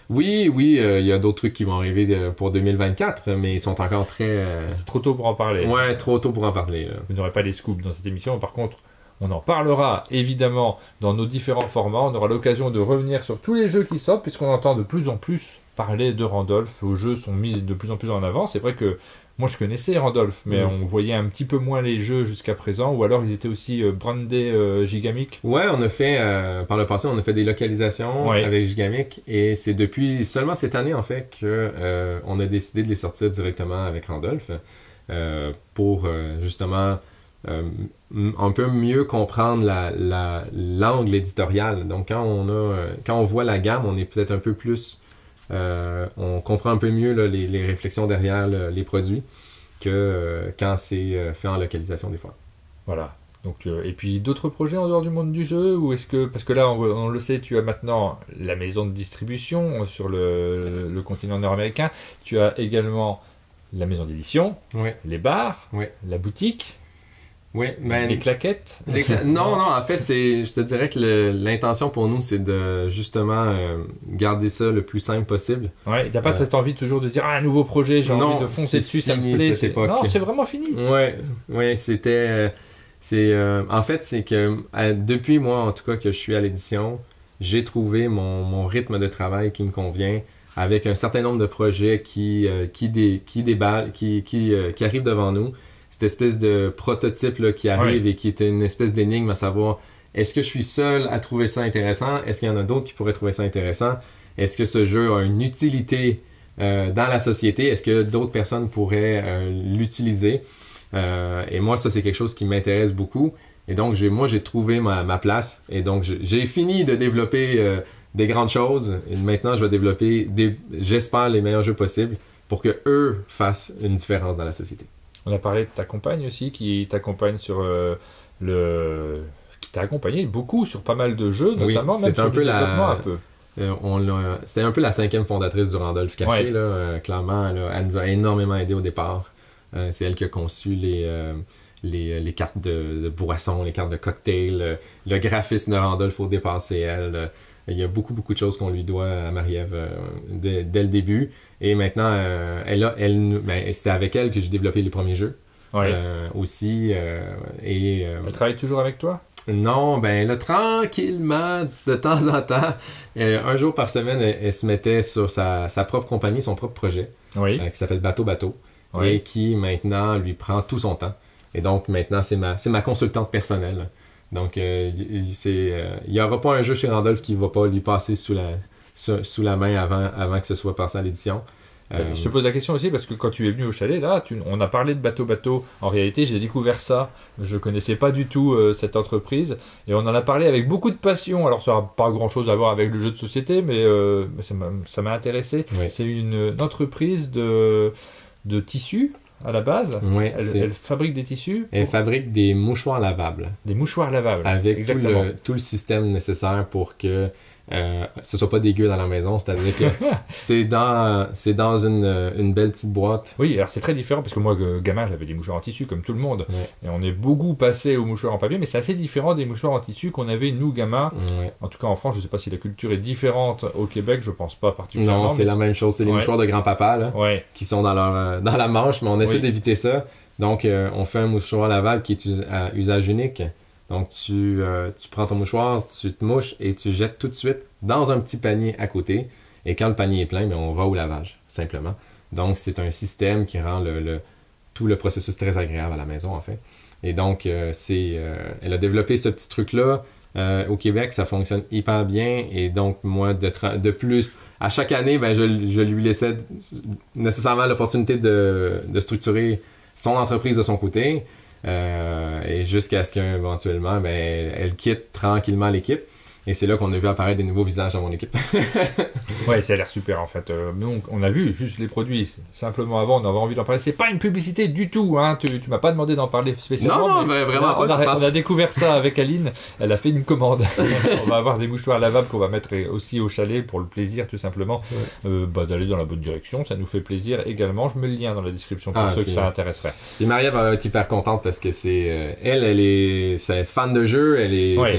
Oui, il y a d'autres trucs qui vont arriver pour 2024, mais ils sont encore très... C'est trop tôt pour en parler. Ouais, trop tôt pour en parler. Là. Vous n'aurez pas les scoops dans cette émission. Par contre, on en parlera évidemment dans nos différents formats. On aura l'occasion de revenir sur tous les jeux qui sortent, puisqu'on entend de plus en plus parler de Randolph. Vos jeux sont mis de plus en plus en avant. C'est vrai que moi, je connaissais Randolph, mais on voyait un petit peu moins les jeux jusqu'à présent, ou alors ils étaient aussi brandés Gigamic. Ouais, on a fait, par le passé, on a fait des localisations avec Gigamic, et c'est depuis seulement cette année, en fait, qu'on a décidé de les sortir directement avec Randolph, pour justement un peu mieux comprendre l'angle éditorial. Donc, quand on voit la gamme, on est peut-être un peu plus... on comprend un peu mieux là, les réflexions derrière les produits que quand c'est fait en localisation des fois. Voilà. Donc, et puis d'autres projets en dehors du monde du jeu, ou est-ce que, parce que là on le sait, tu as maintenant la maison de distribution sur le continent nord-américain, tu as également la maison d'édition, les bars, la boutique. Oui, mais les claquettes? Non, en fait, je te dirais que l'intention pour nous, c'est de justement garder ça le plus simple possible. Ouais, t'as pas cette envie toujours de dire un nouveau projet, j'ai envie de foncer dessus, ça me plaît. Non, c'est vraiment fini. Ouais, c'était... en fait, c'est que depuis moi, en tout cas, que je suis à l'édition, j'ai trouvé mon rythme de travail qui me convient, avec un certain nombre de projets qui déballent, qui arrivent devant nous. Cette espèce de prototype là, qui arrive et qui est une espèce d'énigme à savoir, est-ce que je suis seul à trouver ça intéressant? Est-ce qu'il y en a d'autres qui pourraient trouver ça intéressant? est-ce que ce jeu a une utilité dans la société? Est-ce que d'autres personnes pourraient l'utiliser? Et moi, ça, c'est quelque chose qui m'intéresse beaucoup. Et donc, moi, j'ai trouvé ma place. Et donc, j'ai fini de développer des grandes choses. Et maintenant, je vais développer, j'espère, les meilleurs jeux possibles pour que eux fassent une différence dans la société. On a parlé de ta compagne aussi, qui t'accompagne sur qui t'a accompagné beaucoup sur pas mal de jeux, notamment même sur le développement un peu. C'est un peu la 5e fondatrice du Randolph Caché, là, clairement. Là, elle nous a énormément aidé au départ. C'est elle qui a conçu les cartes de boissons, les cartes de cocktails, le graphisme de Randolph au départ, c'est elle. Il y a beaucoup de choses qu'on lui doit à Marie-Ève dès le début. Et maintenant, c'est avec elle que j'ai développé les premiers jeux. Aussi. Elle travaille toujours avec toi? Non, ben là, tranquillement, de temps en temps, un jour par semaine, elle se mettait sur sa propre compagnie, son propre projet, qui s'appelle Bateau, et qui maintenant lui prend tout son temps. Et donc maintenant, c'est ma consultante personnelle. Donc, il n'y aura pas un jeu chez Randolph qui ne va pas lui passer sous la main avant que ce soit passé à l'édition. Je te pose la question aussi parce que quand tu es venu au chalet, là, on a parlé de Bateau. En réalité, j'ai découvert ça. Je ne connaissais pas du tout cette entreprise. Et on en a parlé avec beaucoup de passion. Alors, ça n'a pas grand-chose à voir avec le jeu de société, mais ça m'a intéressé. Oui. C'est une entreprise de tissus à la base. Oui, elle fabrique des tissus. Elle fabrique des mouchoirs lavables. Des mouchoirs lavables. Avec tout le système nécessaire pour que ce soit pas dégueu dans la maison, c'est-à-dire que c'est dans une belle petite boîte. Oui, alors c'est très différent parce que moi, gamin, j'avais des mouchoirs en tissu comme tout le monde. Et on est beaucoup passé aux mouchoirs en papier, mais c'est assez différent des mouchoirs en tissu qu'on avait nous, gamins. En tout cas en France, je sais pas si la culture est différente au Québec, je pense pas particulièrement. Non, c'est la même chose, c'est les mouchoirs de grand-papa là, qui sont dans la manche, mais on essaie d'éviter ça. Donc on fait un mouchoir lavable qui est à usage unique. Donc, tu prends ton mouchoir, tu te mouches et tu jettes tout de suite dans un petit panier à côté. Et quand le panier est plein, on va au lavage, simplement. Donc, c'est un système qui rend tout le processus très agréable à la maison, en fait. Et donc, elle a développé ce petit truc-là. Au Québec, ça fonctionne hyper bien. Et donc, moi, de plus, à chaque année, je lui laissais nécessairement l'opportunité de structurer son entreprise de son côté. Et jusqu'à ce qu'éventuellement, elle quitte tranquillement l'équipe. Et c'est là qu'on a vu apparaître des nouveaux visages dans mon équipe. Ouais, ça a l'air super en fait. Nous, on a vu juste les produits. Simplement avant, on avait envie d'en parler. C'est pas une publicité du tout. Hein. Tu m'as pas demandé d'en parler spécialement. Non, mais vraiment pas. On a découvert ça avec Aline. Elle a fait une commande. On va avoir des mouchoirs lavables qu'on va mettre aussi au chalet pour le plaisir tout simplement d'aller dans la bonne direction. Ça nous fait plaisir également. Je mets le lien dans la description pour ceux que ça intéresserait. Et Marie-Ève va être hyper contente parce que elle est fan de jeu.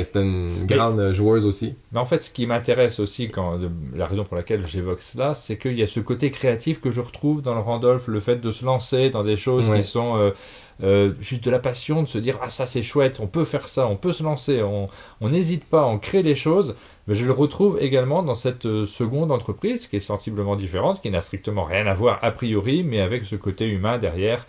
C'est une grande joueuse aussi. Mais en fait, ce qui m'intéresse aussi, la raison pour laquelle j'évoque cela, c'est qu'il y a ce côté créatif que je retrouve dans le Randolph, le fait de se lancer dans des choses qui sont juste de la passion, de se dire « Ah, ça c'est chouette, on peut faire ça, on peut se lancer, on n'hésite pas, on crée des choses ». Mais je le retrouve également dans cette seconde entreprise qui est sensiblement différente, qui n'a strictement rien à voir a priori, mais avec ce côté humain derrière,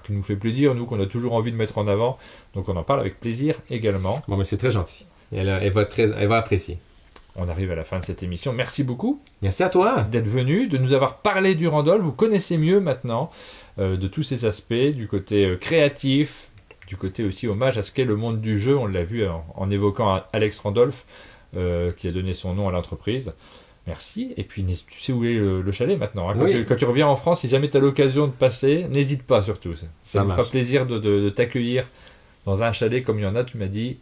qui nous fait plaisir, nous qu'on a toujours envie de mettre en avant. Donc on en parle avec plaisir également. Bon, mais c'est très gentil. Elle va apprécier. On arrive à la fin de cette émission. Merci beaucoup. Merci à toi d'être venu, de nous avoir parlé du Randolph. Vous connaissez mieux maintenant de tous ces aspects, du côté créatif, du côté aussi hommage à ce qu'est le monde du jeu. On l'a vu en évoquant Alex Randolph, qui a donné son nom à l'entreprise. Merci. Et puis, tu sais où est le chalet maintenant. Hein. Quand tu reviens en France, si jamais tu as l'occasion de passer, n'hésite pas surtout. Ça me fera plaisir de t'accueillir dans un chalet comme il y en a, tu m'as dit,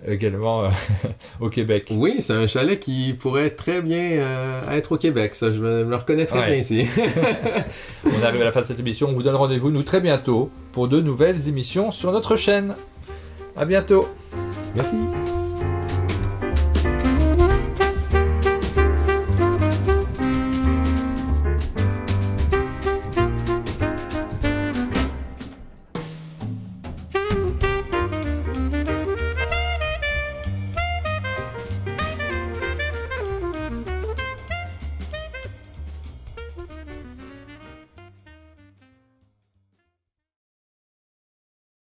également au Québec. Oui, c'est un chalet qui pourrait très bien être au Québec. Ça, je me le reconnais très bien ici. On arrive à la fin de cette émission. On vous donne rendez-vous, nous, très bientôt pour de nouvelles émissions sur notre chaîne. À bientôt. Merci.